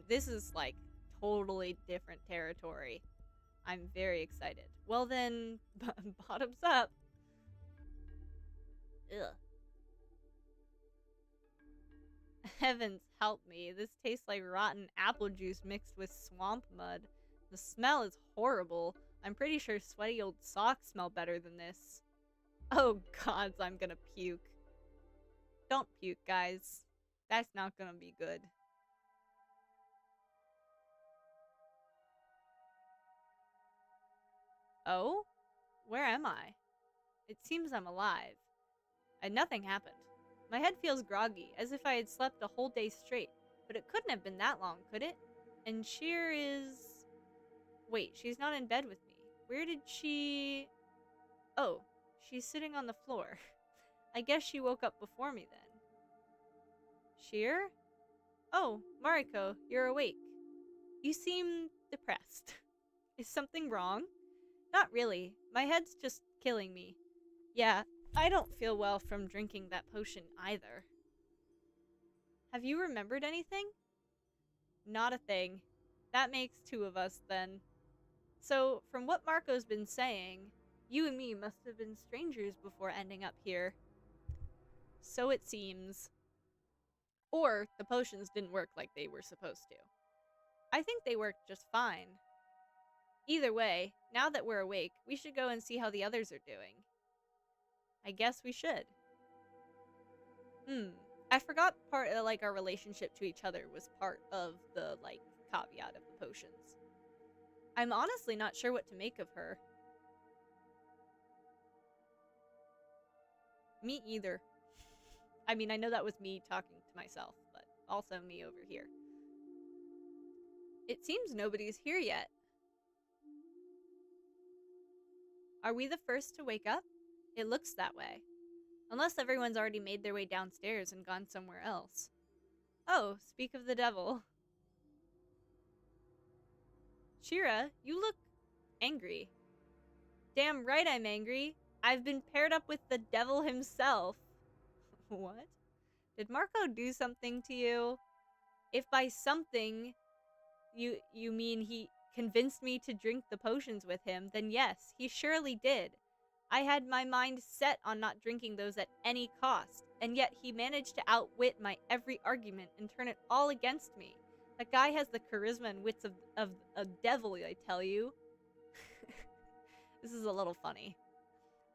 This is, like, totally different territory. I'm very excited. Well then, bottoms up. Ugh. Heavens help me, this tastes like rotten apple juice mixed with swamp mud. The smell is horrible. I'm pretty sure sweaty old socks smell better than this. Oh gods, I'm gonna puke. Don't puke, guys. That's not gonna be good. Oh? Where am I? It seems I'm alive. And nothing happened. My head feels groggy, as if I had slept a whole day straight. But it couldn't have been that long, could it? And Sheer is... Wait, she's not in bed with me. Where did she... Oh, she's sitting on the floor. I guess she woke up before me then. Sheer? Oh, Mariko, you're awake. You seem depressed. Is something wrong? Not really. My head's just killing me. Yeah, I don't feel well from drinking that potion either. Have you remembered anything? Not a thing. That makes two of us, then. So, from what Marco's been saying, you and me must have been strangers before ending up here. So it seems. Or the potions didn't work like they were supposed to. I think they worked just fine. Either way, now that we're awake, we should go and see how the others are doing. I guess we should. I forgot part of, like, our relationship to each other was part of the, like, caveat of the potions. I'm honestly not sure what to make of her. Me either. I mean, I know that was me talking to myself, but also me over here. It seems nobody's here yet. Are we the first to wake up? It looks that way. Unless everyone's already made their way downstairs and gone somewhere else. Oh, speak of the devil. Shira, you look angry. Damn right I'm angry. I've been paired up with the devil himself. What? Did Marco do something to you? If by something you mean he convinced me to drink the potions with him, then yes, he surely did. I had my mind set on not drinking those at any cost, and yet he managed to outwit my every argument and turn it all against me. That guy has the charisma and wits of a devil, I tell you. This is a little funny.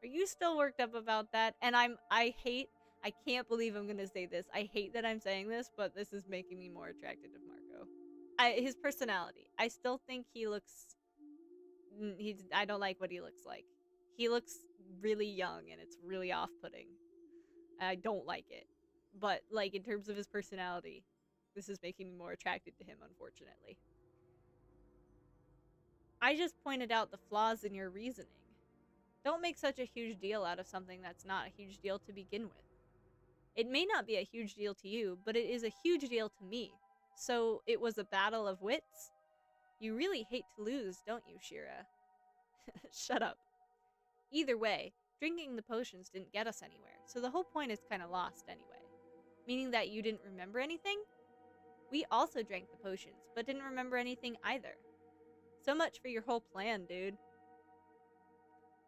Are you still worked up about that? And I can't believe I'm gonna say this. I hate that I'm saying this, but this is making me more attracted to Marco. His personality. I still think he looks... I don't like what he looks like. He looks really young, and it's really off-putting. I don't like it. But, like, in terms of his personality, this is making me more attracted to him, unfortunately. I just pointed out the flaws in your reasoning. Don't make such a huge deal out of something that's not a huge deal to begin with. It may not be a huge deal to you, but it is a huge deal to me. So, it was a battle of wits? You really hate to lose, don't you, Shira? Shut up. Either way, drinking the potions didn't get us anywhere, so the whole point is kind of lost anyway. Meaning that you didn't remember anything? We also drank the potions, but didn't remember anything either. So much for your whole plan, dude.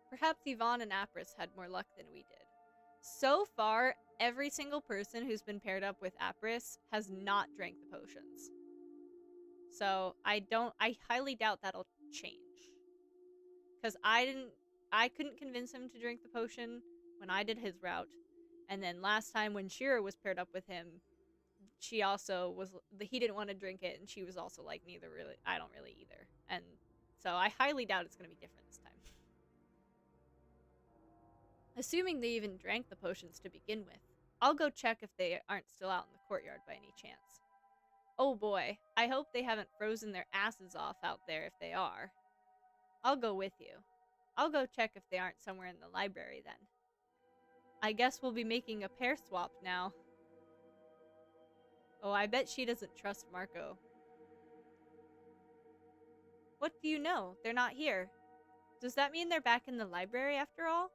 Perhaps Yvonne and Apris had more luck than we did. So far, every single person who's been paired up with Apris has not drank the potions. So I highly doubt that'll change. Because I couldn't convince him to drink the potion when I did his route. And then last time when Shira was paired up with him, she also he didn't want to drink it, and she was also like, neither really, I don't really either. And so I highly doubt it's going to be different this time. Assuming they even drank the potions to begin with, I'll go check if they aren't still out in the courtyard by any chance. Oh boy, I hope they haven't frozen their asses off out there if they are. I'll go with you. I'll go check if they aren't somewhere in the library then. I guess we'll be making a pair swap now. Oh, I bet she doesn't trust Marco. What do you know? They're not here. Does that mean they're back in the library after all?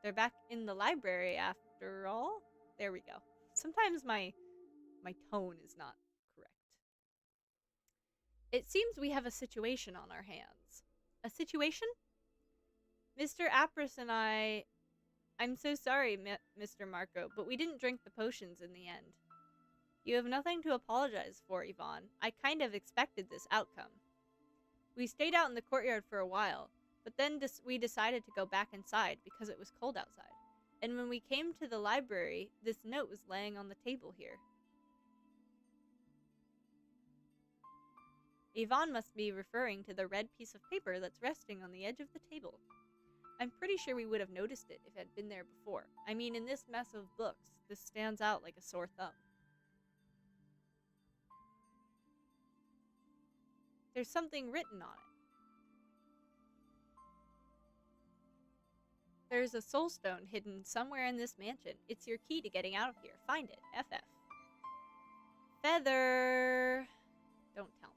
They're back in the library after all? There we go. Sometimes my tone is not correct. It seems we have a situation on our hands. A situation? Mr. Apris and I'm so sorry, Mr. Marco, but we didn't drink the potions in the end. You have nothing to apologize for, Yvonne. I kind of expected this outcome. We stayed out in the courtyard for a while, but then we decided to go back inside because it was cold outside. And when we came to the library, this note was laying on the table here. Yvonne must be referring to the red piece of paper that's resting on the edge of the table. I'm pretty sure we would have noticed it if it had been there before. I mean, in this mess of books, this stands out like a sore thumb. There's something written on it. There's a soul stone hidden somewhere in this mansion. It's your key to getting out of here. Find it. FF. Feather. Don't tell me.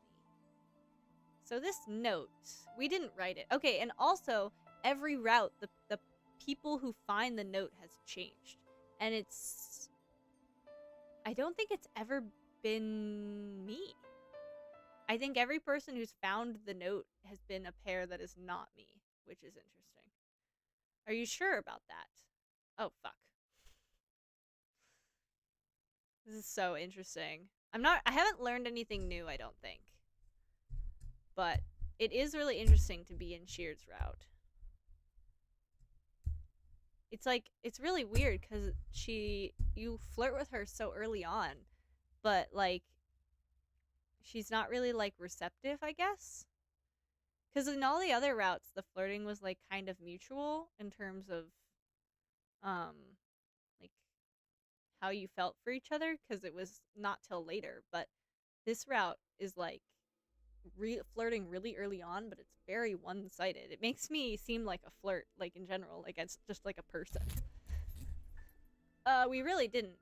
So this note, we didn't write it. Okay, and also, every route, the people who find the note has changed. And it's... I don't think it's ever been me. I think every person who's found the note has been a pair that is not me, which is interesting. Are you sure about that? Oh, fuck. This is so interesting. I haven't learned anything new, I don't think. But it is really interesting to be in Shear's route. It's like, it's really weird because you flirt with her so early on, but like, she's not really like receptive, I guess. Because in all the other routes, the flirting was like kind of mutual in terms of, like how you felt for each other. Because it was not till later, but this route is like flirting really early on, but it's very one-sided. It makes me seem like a flirt, like in general, like it's just like a person. We really didn't.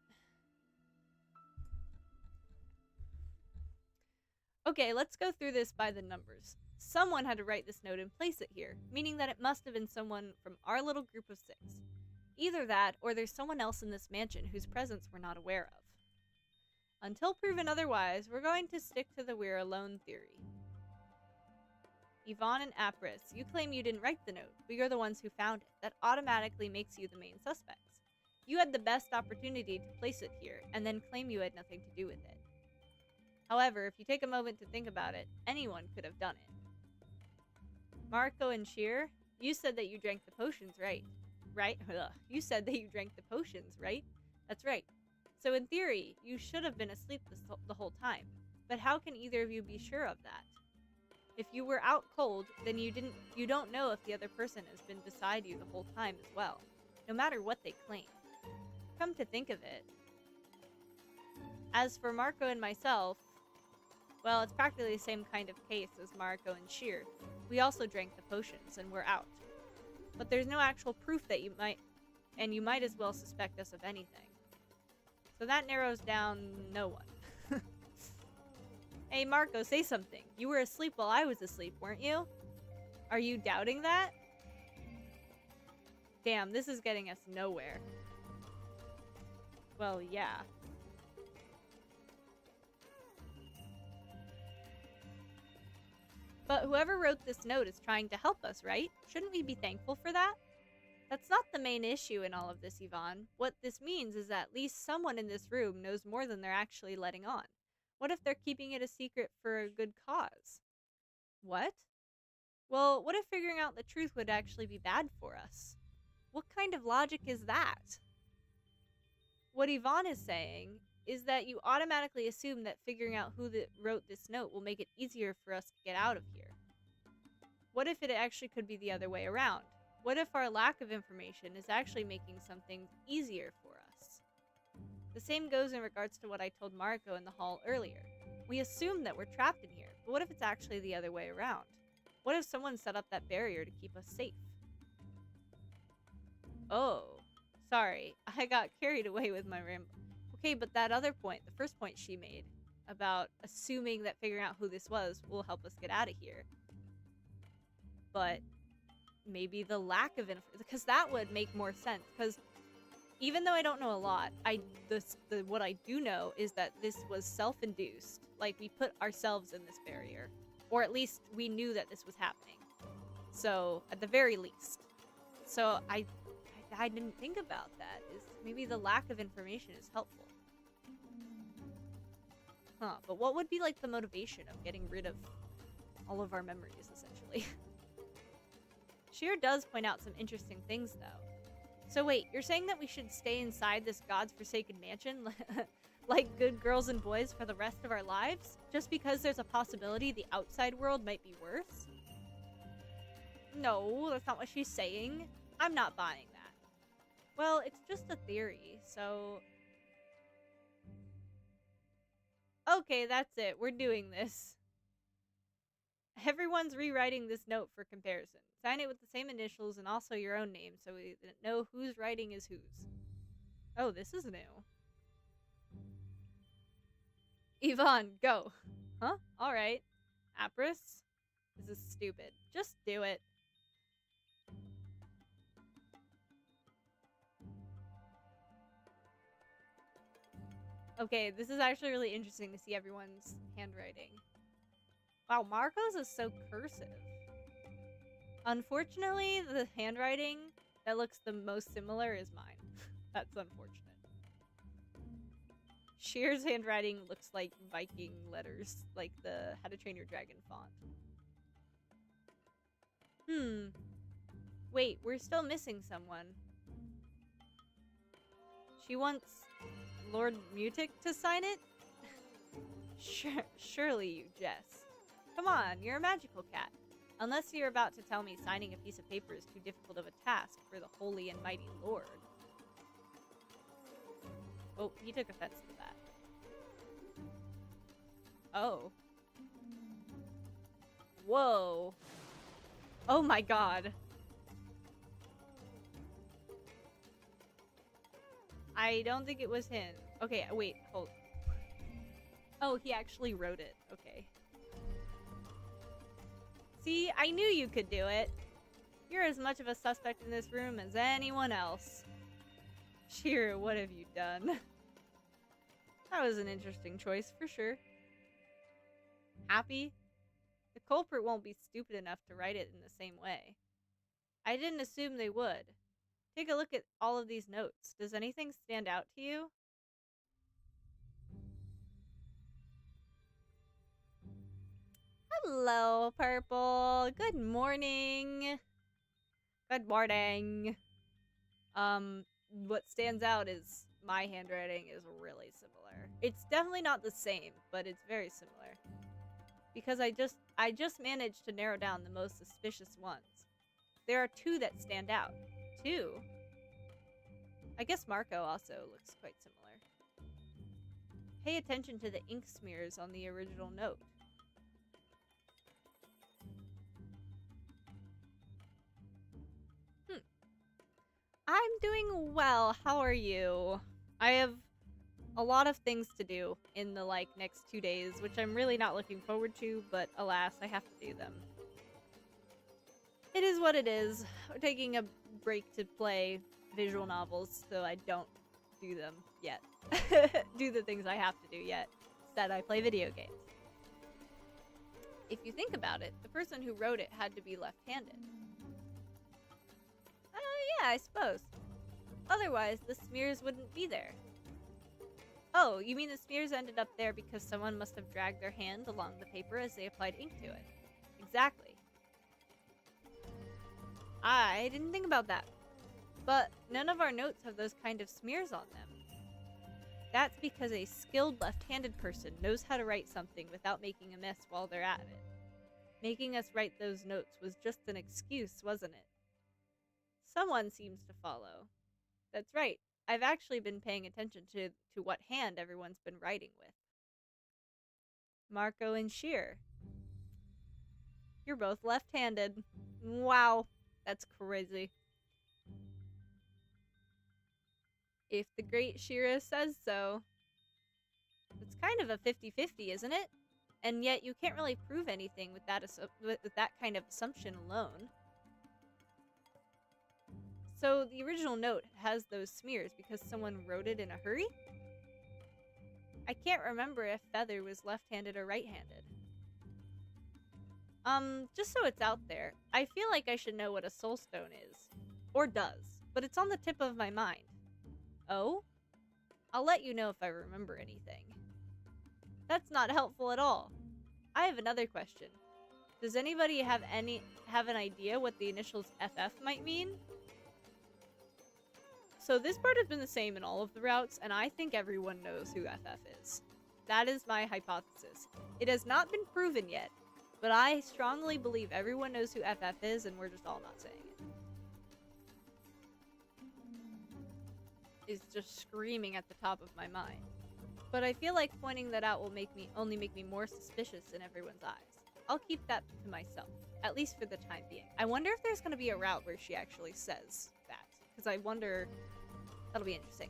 Okay, let's go through this by the numbers. Someone had to write this note and place it here, meaning that it must have been someone from our little group of 6. Either that, or there's someone else in this mansion whose presence we're not aware of. Until proven otherwise, we're going to stick to the we're alone theory. Yvonne and Apris, you claim you didn't write the note, but you're the ones who found it. That automatically makes you the main suspects. You had the best opportunity to place it here, and then claim you had nothing to do with it. However, if you take a moment to think about it, anyone could have done it. Marco and Sheer, you said that you drank the potions, right? Right? Ugh. You said that you drank the potions, right? That's right. So in theory, you should have been asleep the whole time. But how can either of you be sure of that? If you were out cold, then you don't know if the other person has been beside you the whole time as well, no matter what they claim. Come to think of it. As for Marco and myself, well, it's practically the same kind of case as Marco and Sheer. We also drank the potions, and we're out. But there's no actual proof that you might as well suspect us of anything. So that narrows down no one. Hey, Marco, say something. You were asleep while I was asleep, weren't you? Are you doubting that? Damn, this is getting us nowhere. Well, yeah. But whoever wrote this note is trying to help us, right? Shouldn't we be thankful for that? That's not the main issue in all of this, Yvonne. What this means is that at least someone in this room knows more than they're actually letting on. What if they're keeping it a secret for a good cause? What? Well, what if figuring out the truth would actually be bad for us? What kind of logic is that? What Yvonne is saying is that you automatically assume that figuring out who wrote this note will make it easier for us to get out of here. What if it actually could be the other way around? What if our lack of information is actually making some things easier for us? The same goes in regards to what I told Marco in the hall earlier. We assume that we're trapped in here, but what if it's actually the other way around? What if someone set up that barrier to keep us safe? Oh, sorry. I got carried away with my ramble. Okay, but that other point, the first point she made, about assuming that figuring out who this was will help us get out of here. But maybe the lack of information, because that would make more sense. Because even though I don't know a lot, what I do know is that this was self-induced. Like, we put ourselves in this barrier. Or at least we knew that this was happening. So, at the very least. So, I didn't think about that. Is maybe the lack of information is helpful. Huh, but what would be, like, the motivation of getting rid of all of our memories, essentially? Sheer does point out some interesting things, though. So wait, you're saying that we should stay inside this god's-forsaken mansion like good girls and boys for the rest of our lives? Just because there's a possibility the outside world might be worse? No, that's not what she's saying. I'm not buying that. Well, it's just a theory, so... Okay, that's it. We're doing this. Everyone's rewriting this note for comparison. Sign it with the same initials and also your own name so we know whose writing is whose. Oh, this is new. Yvonne, go. Huh? Alright. Apris? This is stupid. Just do it. Okay, this is actually really interesting to see everyone's handwriting. Wow, Marco's is so cursive. Unfortunately, the handwriting that looks the most similar is mine. That's unfortunate. Sheer's handwriting looks like Viking letters, like the How to Train Your Dragon font. Wait, we're still missing someone. She wants Lord Mutic to sign it? Surely you jest. Come on, you're a magical cat. Unless you're about to tell me signing a piece of paper is too difficult of a task for the holy and mighty Lord. Oh, he took offense to that. Oh. Whoa. Oh my god. I don't think it was him. Okay, wait, hold. Oh, he actually wrote it. Okay. See, I knew you could do it. You're as much of a suspect in this room as anyone else. Sheer, what have you done? That was an interesting choice, for sure. Happy? The culprit won't be stupid enough to write it in the same way. I didn't assume they would. Take a look at all of these notes. Does anything stand out to you? Hello, Purple. Good morning. Good morning. What stands out is my handwriting is really similar. It's definitely not the same, but it's very similar. Because I just managed to narrow down the most suspicious ones. There are two that stand out. Two? I guess Marco also looks quite similar. Pay attention to the ink smears on the original note. I'm doing well. How are you? I have a lot of things to do in the, next 2 days, which I'm really not looking forward to, but alas, I have to do them. It is what it is. We're taking a break to play visual novels, so I don't do them yet. Do the things I have to do yet. Instead, I play video games. If you think about it, the person who wrote it had to be left-handed. Yeah, I suppose. Otherwise, the smears wouldn't be there. Oh, you mean the smears ended up there because someone must have dragged their hand along the paper as they applied ink to it. Exactly. I didn't think about that. But none of our notes have those kind of smears on them. That's because a skilled left-handed person knows how to write something without making a mess while they're at it. Making us write those notes was just an excuse, wasn't it? Someone seems to follow. That's right. I've actually been paying attention to what hand everyone's been writing with. Marco and Sheer. You're both left-handed. Wow, that's crazy. If the great Shira says so. It's kind of a 50-50, isn't it? And yet you can't really prove anything with that kind of assumption alone. So the original note has those smears because someone wrote it in a hurry? I can't remember if Feather was left-handed or right-handed. Just so it's out there, I feel like I should know what a soulstone is. Or does, but it's on the tip of my mind. Oh? I'll let you know if I remember anything. That's not helpful at all. I have another question. Does anybody have an idea what the initials FF might mean? So this part has been the same in all of the routes, and I think everyone knows who FF is. That is my hypothesis. It has not been proven yet, but I strongly believe everyone knows who FF is, and we're just all not saying it. It's just screaming at the top of my mind. But I feel like pointing that out will only make me more suspicious in everyone's eyes. I'll keep that to myself, at least for the time being. I wonder if there's going to be a route where she actually says that, because I wonder... That'll be interesting.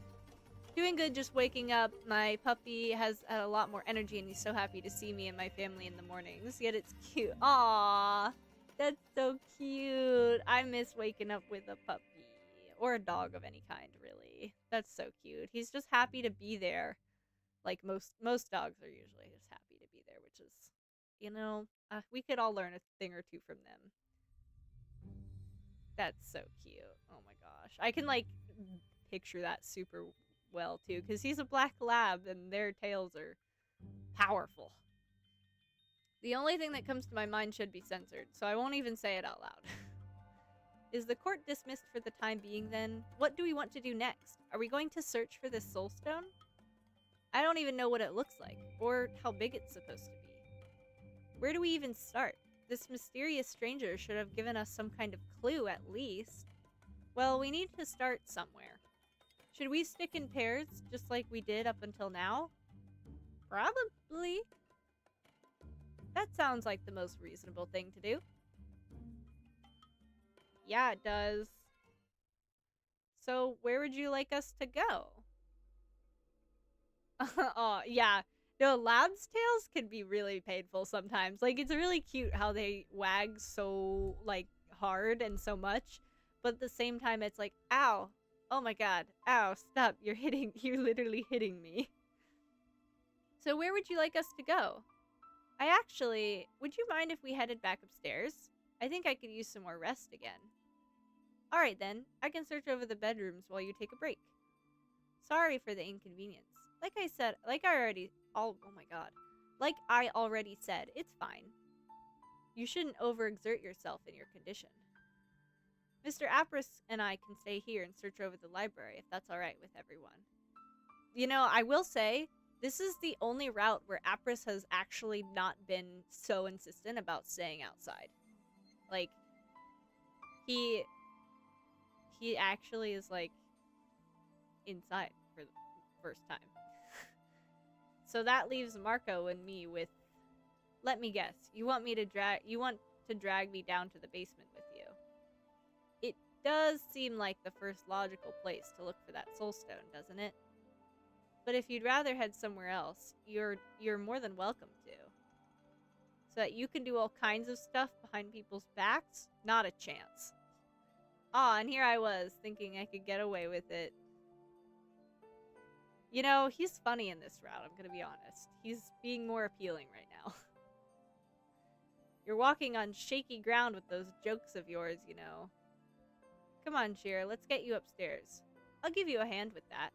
Doing good, just waking up. My puppy has a lot more energy and he's so happy to see me and my family in the mornings. Yet it's cute. Aww, that's so cute. I miss waking up with a puppy. Or a dog of any kind, really. That's so cute. He's just happy to be there. Like most dogs are usually just happy to be there, which is, you know, we could all learn a thing or two from them. That's so cute. Oh my gosh. I can, like, picture that super well, too, because he's a black lab and their tails are powerful. The only thing that comes to my mind should be censored, so I won't even say it out loud. Is the court dismissed for the time being, then? What do we want to do next? Are we going to search for this soulstone? I don't even know what it looks like, or how big it's supposed to be. Where do we even start? This mysterious stranger should have given us some kind of clue, at least. Well, we need to start somewhere. Should we stick in pairs, just like we did up until now? Probably. That sounds like the most reasonable thing to do. Yeah, it does. So, where would you like us to go? Oh, yeah. No, labs' tails can be really painful sometimes. Like, it's really cute how they wag so, like, hard and so much. But at the same time, it's like, ow. Oh my god. Ow, stop. You're literally hitting me. So where would you like us to go? Would you mind if we headed back upstairs? I think I could use some more rest again. Alright then, I can search over the bedrooms while you take a break. Sorry for the inconvenience. Like I already said, it's fine. You shouldn't overexert yourself in your condition. Mr. Apris and I can stay here and search over the library if that's alright with everyone. You know, I will say, this is the only route where Apris has actually not been so insistent about staying outside. Like, he actually is, like, inside for the first time. So that leaves Marco and me with, let me guess, you want to drag me down to the basement with you. It does seem like the first logical place to look for that soulstone, doesn't it? But if you'd rather head somewhere else, you're more than welcome to. So that you can do all kinds of stuff behind people's backs? Not a chance. Aw, and here I was, thinking I could get away with it. You know, he's funny in this route, I'm gonna be honest. He's being more appealing right now. You're walking on shaky ground with those jokes of yours, you know. Come on, Sheer, let's get you upstairs. I'll give you a hand with that.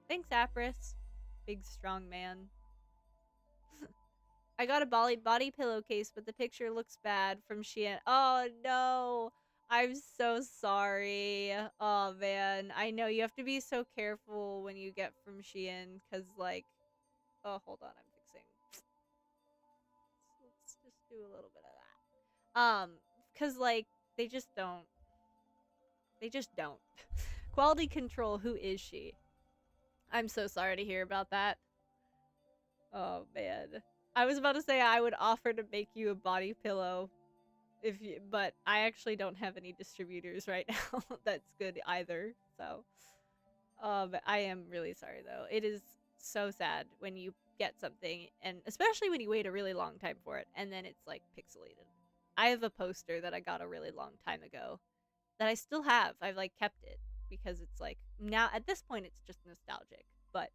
Thanks, Apris. Big strong man. I got a body pillowcase, but the picture looks bad from Shein. Oh no! I'm so sorry. Oh man, I know you have to be so careful when you get from Shein, cause like, oh hold on, I'm fixing. Let's just do a little bit of that. Cause like they just don't. They just don't. Quality control. Who is she? I'm so sorry to hear about that. Oh man. I was about to say I would offer to make you a body pillow if you, but I actually don't have any distributors right now that's good either. So, but I am really sorry though. It is so sad when you get something and especially when you wait a really long time for it and then it's like pixelated. I have a poster that I got a really long time ago that I still have. I've like kept it because it's like now at this point it's just nostalgic, but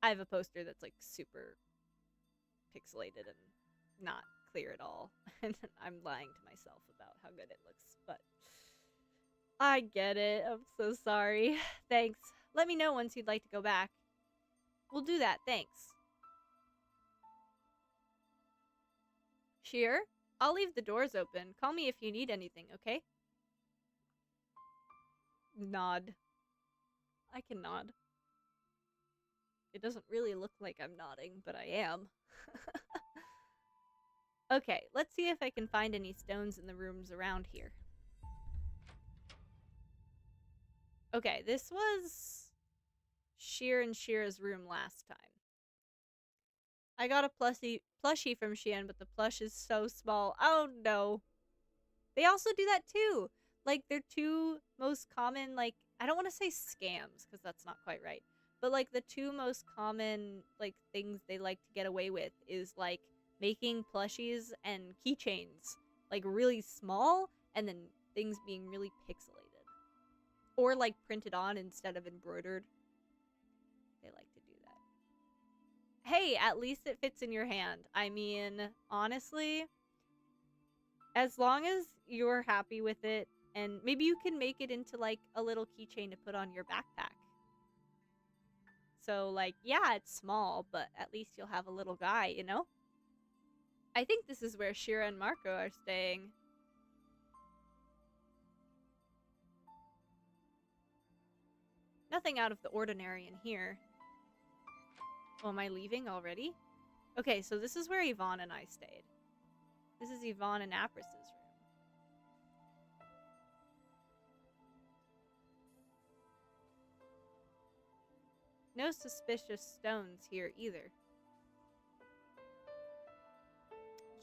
I have a poster that's like super pixelated and not clear at all. And I'm lying to myself about how good it looks, but I get it. I'm so sorry. Thanks. Let me know once you'd like to go back. We'll do that. Thanks. Sheer? I'll leave the doors open. Call me if you need anything, okay? Nod. I can nod. It doesn't really look like I'm nodding, but I am. Okay, let's see if I can find any stones in the rooms around here. Okay, this was Sheer and Sheera's room last time. I got a plushie from Shein, but the plush is so small. Oh no. They also do that too. Like, their two most common, like, I don't want to say scams, because that's not quite right. But, like, the two most common, like, things they like to get away with is, like, making plushies and keychains, like, really small, and then things being really pixelated. Or, like, printed on instead of embroidered. They like to do that. Hey, at least it fits in your hand. I mean, honestly, as long as you're happy with it, and maybe you can make it into, like, a little keychain to put on your backpack. So, like, yeah, it's small, but at least you'll have a little guy, you know? I think this is where Shira and Marco are staying. Nothing out of the ordinary in here. Oh, am I leaving already? Okay, so this is where Yvonne and I stayed. This is Yvonne and Apris's room. No suspicious stones here either.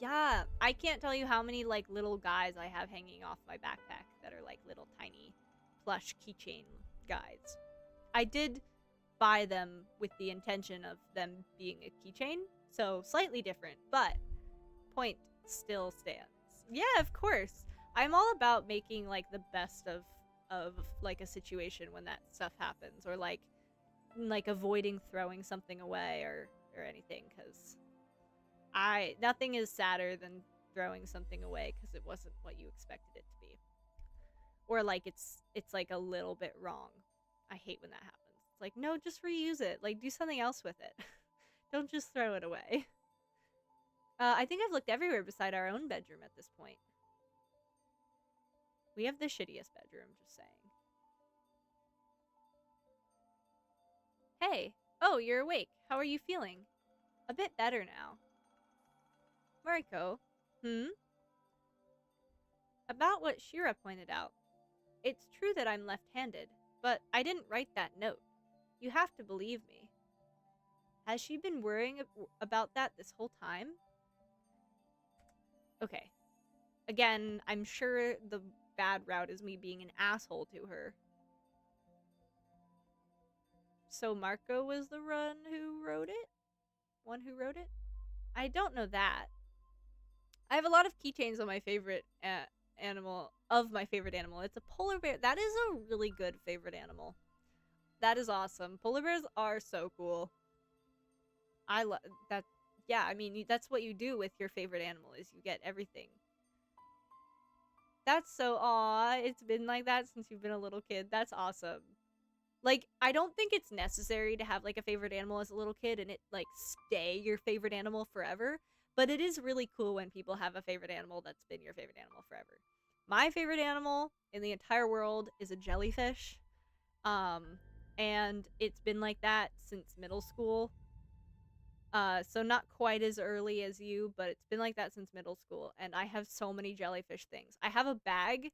Yeah, I can't tell you how many, like, little guys I have hanging off my backpack that are, like, little tiny plush keychain guys. I did buy them with the intention of them being a keychain, so slightly different, but point still stands. Yeah, of course. I'm all about making, like, the best of like, a situation when that stuff happens, or, like avoiding throwing something away or anything, because nothing is sadder than throwing something away because it wasn't what you expected it to be, or like it's like a little bit wrong. I hate when that happens. It's like, no, just reuse it, like do something else with it. Don't just throw it away. I think I've looked everywhere beside our own bedroom at this point. We have the shittiest bedroom, just saying. Hey. Oh, you're awake. How are you feeling? A bit better now. Mariko. About what Shira pointed out. It's true that I'm left-handed, but I didn't write that note. You have to believe me. Has she been worrying about that this whole time? Okay. Again, I'm sure the bad route is me being an asshole to her. So Marco was the one who wrote it? One who wrote it? I don't know that. I have a lot of keychains on my favorite animal. It's a polar bear. That is a really good favorite animal. That is awesome. Polar bears are so cool. I love that. Yeah, I mean, that's what you do with your favorite animal, is you get everything. That's so aw. It's been like that since you've been a little kid. That's awesome. Like, I don't think it's necessary to have like a favorite animal as a little kid and it like stay your favorite animal forever. But it is really cool when people have a favorite animal that's been your favorite animal forever. My favorite animal in the entire world is a jellyfish. Um, and it's been like that since middle school. So not quite as early as you, but it's been like that since middle school. And I have so many jellyfish things. I have a bag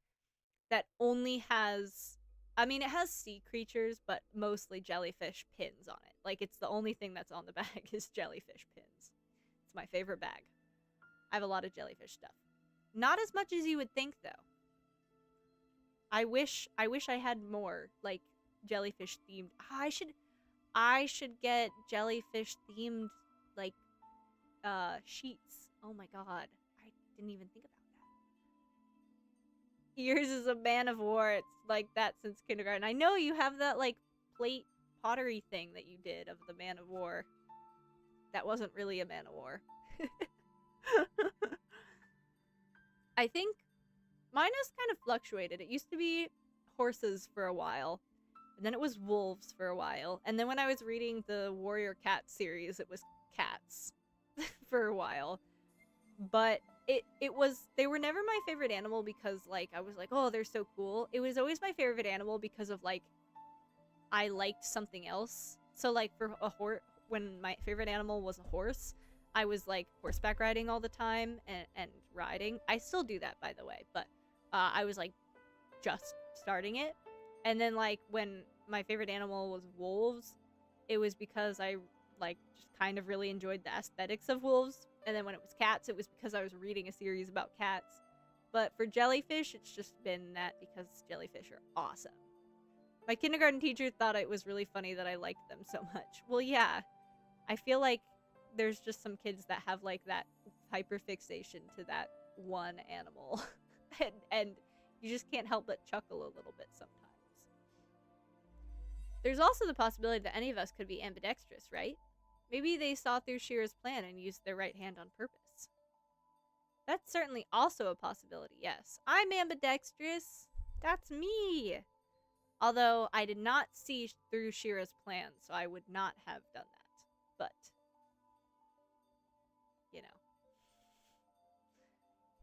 that only has, I mean, it has sea creatures, but mostly jellyfish pins on it. Like, it's the only thing that's on the bag is jellyfish pins. It's my favorite bag. I have a lot of jellyfish stuff. Not as much as you would think, though. I wish I had more like jellyfish themed. I should get jellyfish themed like sheets. Oh my god. I didn't even think about that. Yours is a man of war. It's like that since kindergarten. I know you have that like plate pottery thing that you did of the man of war. That wasn't really a man of war. I think mine has kind of fluctuated. It used to be horses for a while, and then it was wolves for a while, and then when I was reading the Warrior Cat series, it was cats for a while. But it was they were never my favorite animal because like I was like, oh, they're so cool. It was always my favorite animal because of like I liked something else. So like for a horse, when my favorite animal was a horse, I was like horseback riding all the time and riding. I still do that, by the way, but I was like just starting it. And then like when my favorite animal was wolves, it was because I like just kind of really enjoyed the aesthetics of wolves. And then when it was cats, it was because I was reading a series about cats. But for jellyfish, it's just been that because jellyfish are awesome. My kindergarten teacher thought it was really funny that I liked them so much. Well, yeah. I feel like there's just some kids that have like that hyperfixation to that one animal. and you just can't help but chuckle a little bit sometimes. There's also the possibility that any of us could be ambidextrous, right? Maybe they saw through Shira's plan and used their right hand on purpose. That's certainly also a possibility, yes. I'm ambidextrous. That's me. Although I did not see through Shira's plan, so I would not have done that. But, you know.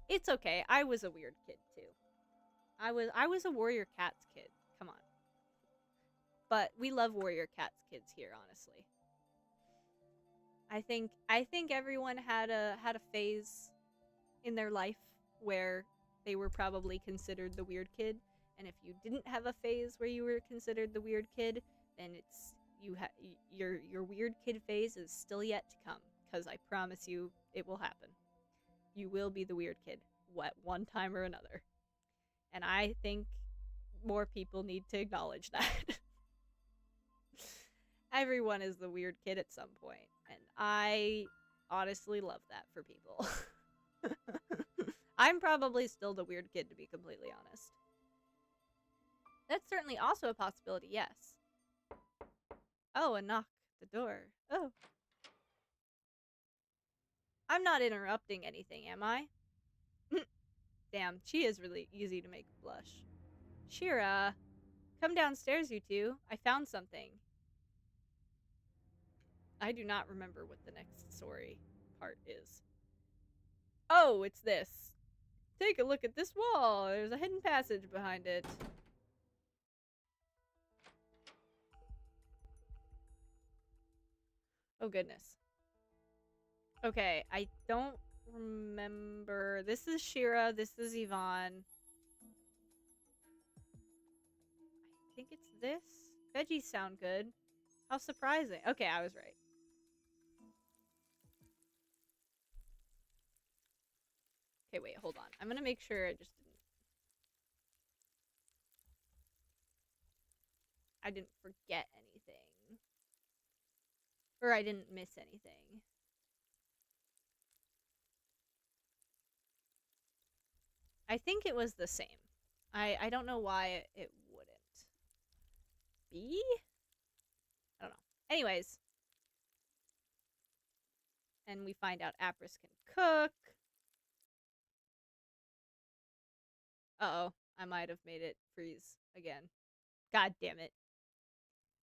It's okay. I was a weird kid too. I was a Warrior Cats kid. Come on. But we love Warrior Cats kids here, honestly. I think everyone had a phase in their life where they were probably considered the weird kid, and if you didn't have a phase where you were considered the weird kid, then it's your weird kid phase is still yet to come, cuz I promise you it will happen. You will be the weird kid one time or another. And I think more people need to acknowledge that. Everyone is the weird kid at some point, and I honestly love that for people. I'm probably still the weird kid, to be completely honest. That's certainly also a possibility, yes. Oh, a knock at the door. Oh. I'm not interrupting anything, am I? Damn, she is really easy to make blush. Shira, come downstairs, you two. I found something. I do not remember what the next story part is. Oh, it's this. Take a look at this wall. There's a hidden passage behind it. Oh, goodness. Okay, I don't remember. This is Shira. This is Yvonne. I think it's this. Veggies sound good. How surprising. Okay, I was right. Okay, wait, hold on. I'm gonna make sure I didn't forget anything. Or I didn't miss anything. I think it was the same. I don't know why it wouldn't be. I don't know. Anyways, and we find out Apris can cook. Uh oh, I might have made it freeze again. God damn it.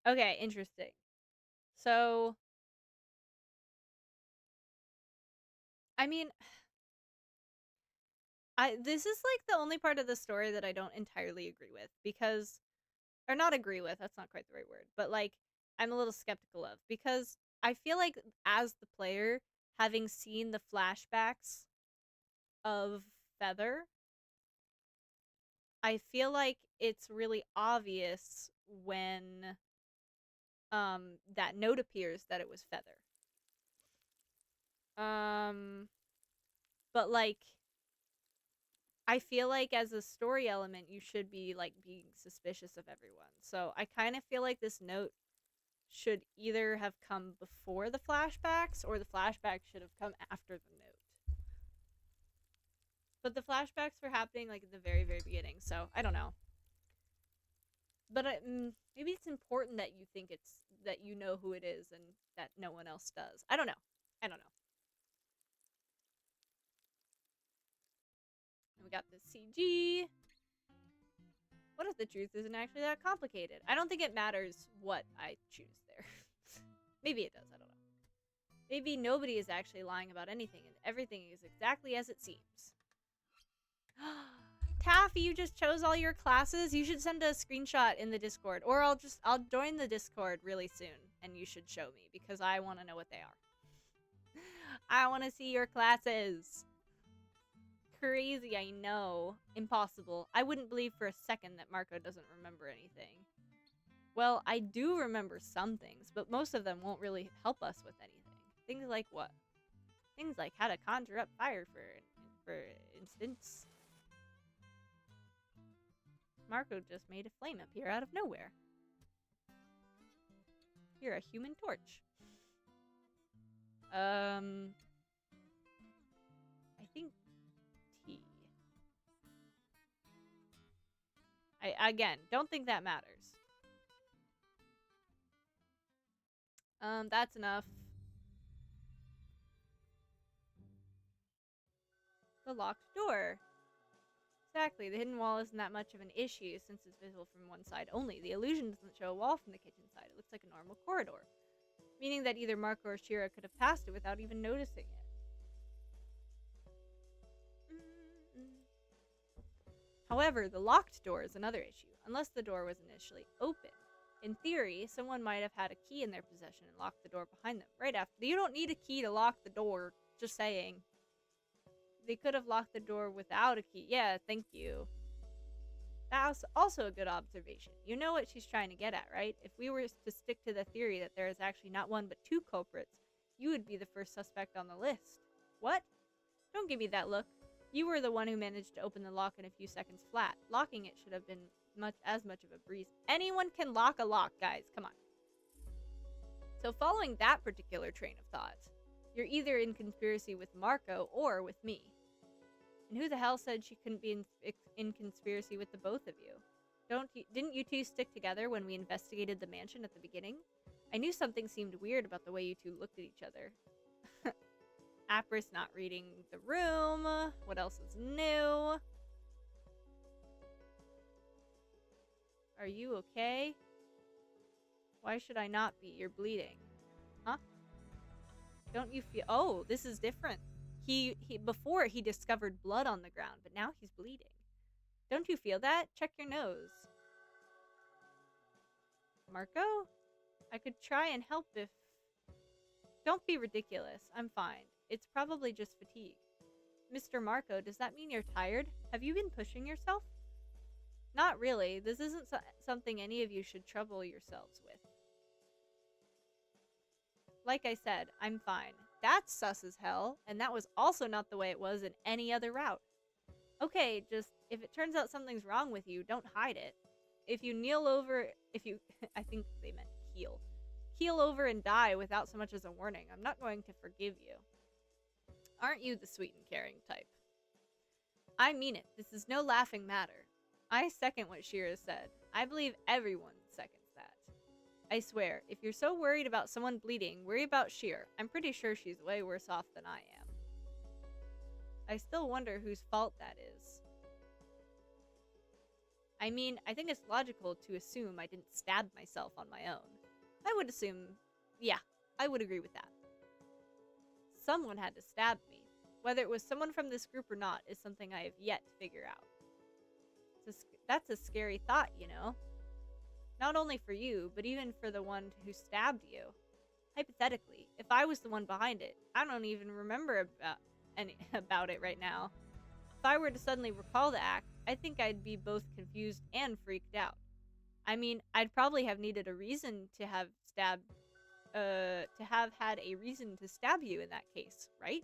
Okay, interesting. So, I mean, this is like the only part of the story that I don't entirely agree with because, or not agree with, that's not quite the right word, but like I'm a little skeptical of because I feel like as the player, having seen the flashbacks of Feather, I feel like it's really obvious when that note appears that it was Feather. Um but like I feel like as a story element you should be like being suspicious of everyone. So I kind of feel like this note should either have come before the flashbacks or the flashbacks should have come after the note. But the flashbacks were happening like at the very very beginning. So I don't know. But maybe it's important that you think it's that you know who it is and that no one else does. I don't know. I don't know. And we got the CG. What if the truth isn't actually that complicated? I don't think it matters what I choose there. Maybe it does. I don't know. Maybe nobody is actually lying about anything and everything is exactly as it seems. Taffy, you just chose all your classes. You should send a screenshot in the Discord, or I'll join the Discord really soon, and you should show me because I want to know what they are. I want to see your classes. Crazy, I know. Impossible. I wouldn't believe for a second that Marco doesn't remember anything. Well, I do remember some things, but most of them won't really help us with anything. Things like what? Things like how to conjure up fire, for instance. Marco just made a flame appear out of nowhere. You're a human torch. I think T. Again, don't think that matters. That's enough. The locked door. Exactly, the hidden wall isn't that much of an issue since it's visible from one side only. The illusion doesn't show a wall from the kitchen side. It looks like a normal corridor. Meaning that either Marco or Shira could have passed it without even noticing it. However, the locked door is another issue, unless the door was initially open. In theory, someone might have had a key in their possession and locked the door behind them. Right after. You don't need a key to lock the door, just saying. They could have locked the door without a key. Yeah, thank you. That's also a good observation. You know what she's trying to get at, right? If we were to stick to the theory that there is actually not one but two culprits, you would be the first suspect on the list. What? Don't give me that look. You were the one who managed to open the lock in a few seconds flat. Locking it should have been as much of a breeze. Anyone can lock a lock, guys. Come on. So following that particular train of thought, you're either in conspiracy with Marco or with me. And who the hell said she couldn't be in conspiracy with the both of you? Didn't you two stick together when we investigated the mansion at the beginning? I knew something seemed weird about the way you two looked at each other. Apris not reading the room. What else is new? Are you okay? Why should I not be? You're bleeding. Huh? Don't you feel... Oh, this is different. Before he discovered blood on the ground, but now he's bleeding. Don't you feel that? Check your nose. Marco? I could try and help if... Don't be ridiculous. I'm fine. It's probably just fatigue. Mr. Marco, does that mean you're tired? Have you been pushing yourself? Not really. This isn't something any of you should trouble yourselves with. Like I said, I'm fine. That's sus as hell, and that was also not the way it was in any other route. Okay, just, if it turns out something's wrong with you, don't hide it. If you kneel over, I think they meant heal. Keel over and die without so much as a warning. I'm not going to forgive you. Aren't you the sweet and caring type? I mean it. This is no laughing matter. I second what Shira said. I believe everyone seconds that. I swear, if you're so worried about someone bleeding, worry about Shira. I'm pretty sure she's way worse off than I am. I still wonder whose fault that is. I mean, I think it's logical to assume I didn't stab myself on my own. I would assume, yeah, I would agree with that. Someone had to stab me. Whether it was someone from this group or not is something I have yet to figure out. That's a scary thought, you know? Not only for you, but even for the one who stabbed you. Hypothetically, if I was the one behind it, I don't even remember about it right now. If I were to suddenly recall the act, I think I'd be both confused and freaked out. I mean, I'd probably have needed a reason to have had a reason to stab you in that case, right?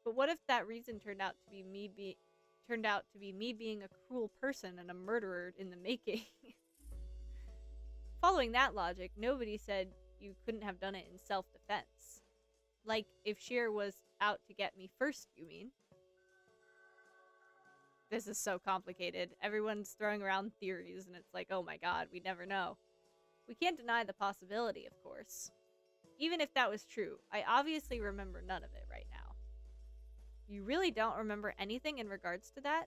But what if that reason turned out to be me being a cruel person and a murderer in the making? Following that logic, nobody said you couldn't have done it in self-defense. Like, if Sheer was out to get me first, you mean? This is so complicated. Everyone's throwing around theories, and it's like, oh my god, we never know. We can't deny the possibility, of course. Even if that was true, I obviously remember none of it right now. You really don't remember anything in regards to that?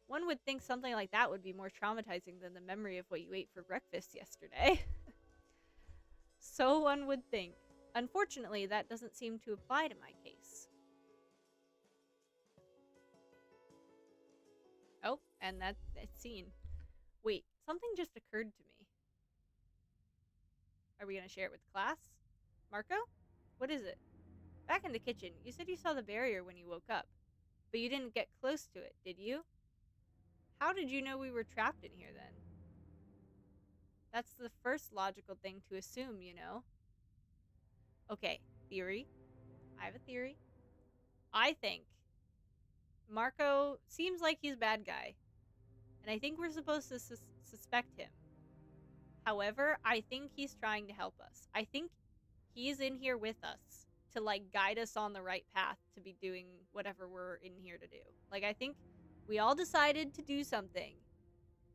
One would think something like that would be more traumatizing than the memory of what you ate for breakfast yesterday. So one would think. Unfortunately, that doesn't seem to apply to my case. Oh, and that's scene. Wait, something just occurred to me. Are we going to share it with class? Marco? What is it? Back in the kitchen, you said you saw the barrier when you woke up. But you didn't get close to it, did you? How did you know we were trapped in here then? That's the first logical thing to assume, you know? Okay, theory. I have a theory. I think Marco seems like he's a bad guy. And I think we're supposed to suspect him. However, I think he's trying to help us. I think he's in here with us to, like, guide us on the right path to be doing whatever we're in here to do. Like, I think we all decided to do something.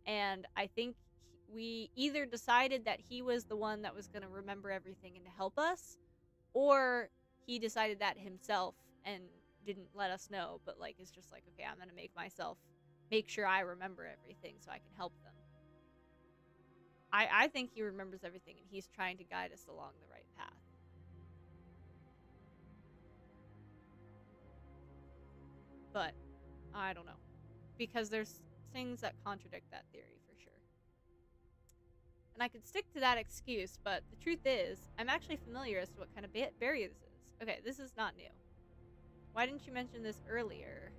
And I think we either decided that he was the one that was going to remember everything and to help us, or he decided that himself and didn't let us know, but, like, it's just like, okay, I'm going to make sure I remember everything so I can help them. I think he remembers everything and he's trying to guide us along the right path. But I don't know, because there's things that contradict that theory for sure. And I could stick to that excuse, but the truth is, I'm actually familiar as to what kind of barrier this is. Okay, this is not new. Why didn't you mention this earlier?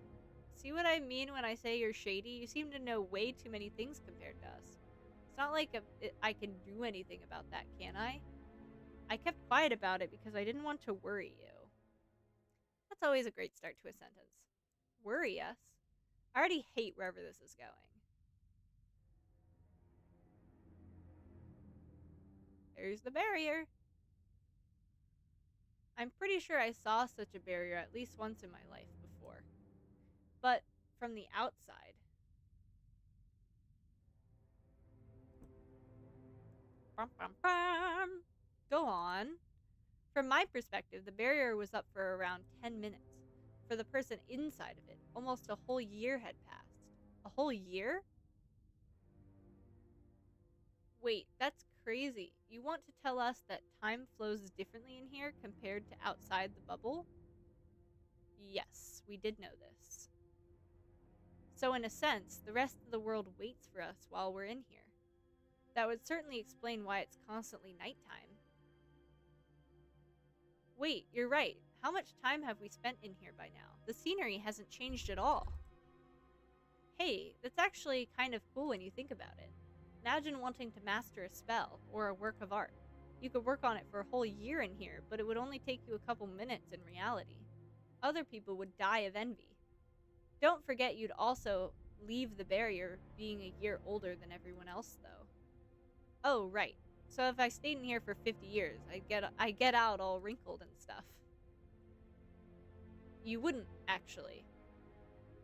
See what I mean when I say you're shady? You seem to know way too many things compared to us. It's not like I can do anything about that, can I? I kept quiet about it because I didn't want to worry you. That's always a great start to a sentence. Worry us? I already hate wherever this is going. There's the barrier. I'm pretty sure I saw such a barrier at least once in my life before. But from the outside. Bum, bum, bum. Go on. From my perspective, the barrier was up for around 10 minutes. For the person inside of it, almost a whole year had passed. A whole year? Wait, that's crazy. You want to tell us that time flows differently in here compared to outside the bubble? Yes, we did know this. So in a sense, the rest of the world waits for us while we're in here. That would certainly explain why it's constantly nighttime. Wait, you're right. How much time have we spent in here by now? The scenery hasn't changed at all. Hey, that's actually kind of cool when you think about it. Imagine wanting to master a spell, or a work of art. You could work on it for a whole year in here, but it would only take you a couple minutes in reality. Other people would die of envy. Don't forget you'd also leave the barrier being a year older than everyone else, though. Oh, right. So if I stayed in here for 50 years, I get out all wrinkled and stuff. You wouldn't, actually.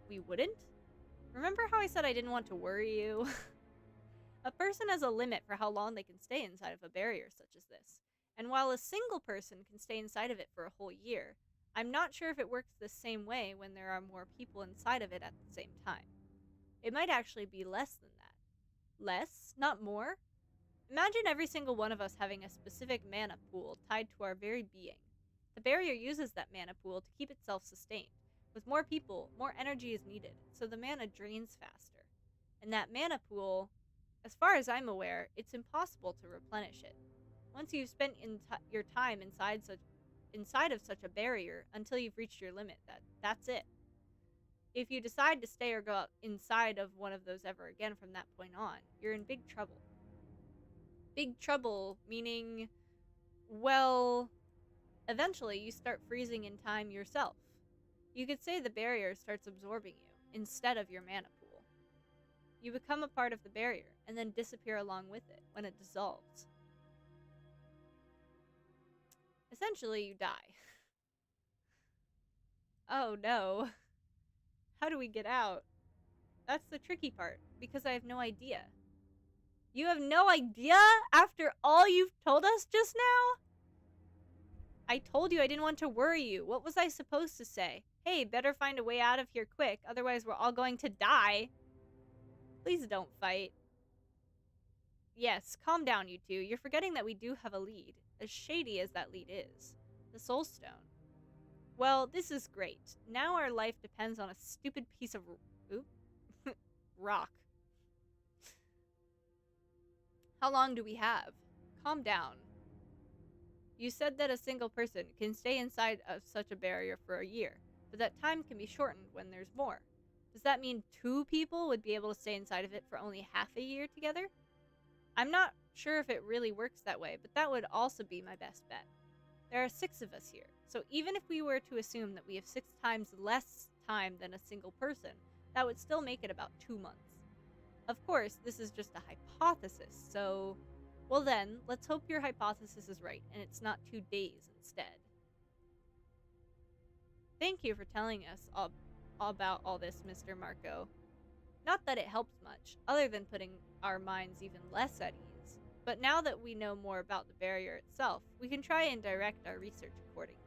We wouldn't? Remember how I said I didn't want to worry you? A person has a limit for how long they can stay inside of a barrier such as this. And while a single person can stay inside of it for a whole year, I'm not sure if it works the same way when there are more people inside of it at the same time. It might actually be less than that. less, not more. Imagine every single one of us having a specific mana pool tied to our very being. The barrier uses that mana pool to keep itself sustained. With more people, more energy is needed, so the mana drains faster. And that mana pool, as far as I'm aware, it's impossible to replenish it. Once you've spent your time inside of such a barrier until you've reached your limit, that's it. If you decide to stay or go out inside of one of those ever again from that point on, you're in big trouble. Big trouble meaning, well, eventually you start freezing in time yourself. You could say the barrier starts absorbing you instead of your mana pool. You become a part of the barrier and then disappear along with it when it dissolves. Essentially, you die. Oh no. How do we get out? That's the tricky part, because I have no idea. You have no idea after all you've told us just now? I told you I didn't want to worry you. What was I supposed to say? Hey, better find a way out of here quick, otherwise we're all going to die. Please don't fight. Yes, calm down, you two. You're forgetting that we do have a lead, as shady as that lead is. The Soul Stone. Well, this is great. Now our life depends on a stupid piece of rock. How long do we have? Calm down. You said that a single person can stay inside of such a barrier for a year, but that time can be shortened when there's more. Does that mean 2 people would be able to stay inside of it for only half a year together? I'm not sure if it really works that way, but that would also be my best bet. There are 6 of us here, so even if we were to assume that we have 6 times less time than a single person, that would still make it about 2 months. Of course, this is just a hypothesis, so... Well then, let's hope your hypothesis is right, and it's not 2 days instead. Thank you for telling us all about all this, Mr. Marco. Not that it helps much, other than putting our minds even less at ease. But now that we know more about the barrier itself, we can try and direct our research accordingly.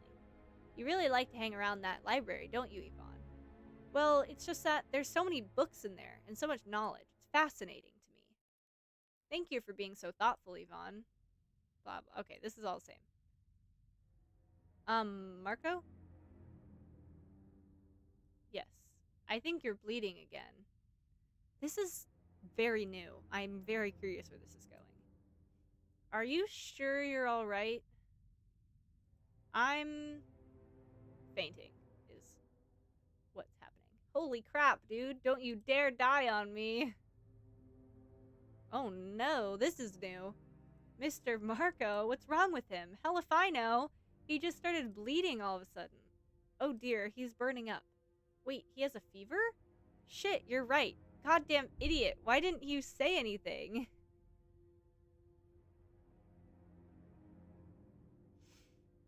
You really like to hang around that library, don't you, Yvonne? Well, it's just that there's so many books in there, and so much knowledge. It's fascinating to me. Thank you for being so thoughtful, Yvonne. Blah, blah. Okay, this is all the same. Marco? Yes. I think you're bleeding again. This is very new. I'm very curious where this is going. Are you sure you're alright? I'm fainting, is what's happening. Holy crap, dude. Don't you dare die on me. Oh no, this is new. Mr. Marco, what's wrong with him? Hell if I know. He just started bleeding all of a sudden. Oh dear, he's burning up. Wait, he has a fever? Shit, you're right. Goddamn idiot. Why didn't you say anything?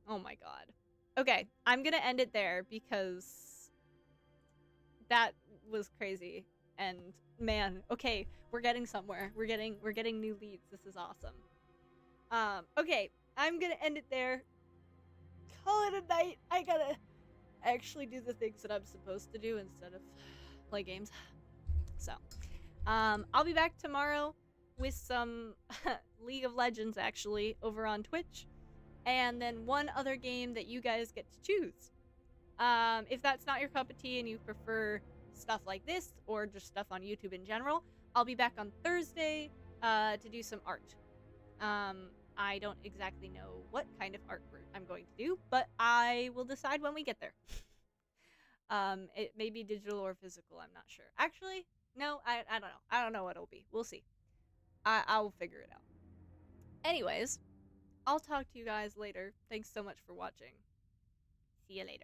Oh my god. Okay, I'm gonna end it there because that was crazy. And man, okay, we're getting somewhere. We're getting new leads. This is awesome. Okay, I'm gonna end it there. Call it a night. I gotta actually do the things that I'm supposed to do instead of play games. So, I'll be back tomorrow with some League of Legends, actually, over on Twitch. And then one other game that you guys get to choose. If that's not your cup of tea and you prefer stuff like this, or just stuff on YouTube in general, I'll be back on Thursday to do some art. I don't exactly know what kind of art I'm going to do, but I will decide when we get there. It may be digital or physical, I'm not sure. Actually, no, I don't know. I don't know what it'll be. We'll see. I'll figure it out. Anyways, I'll talk to you guys later. Thanks so much for watching. See you later.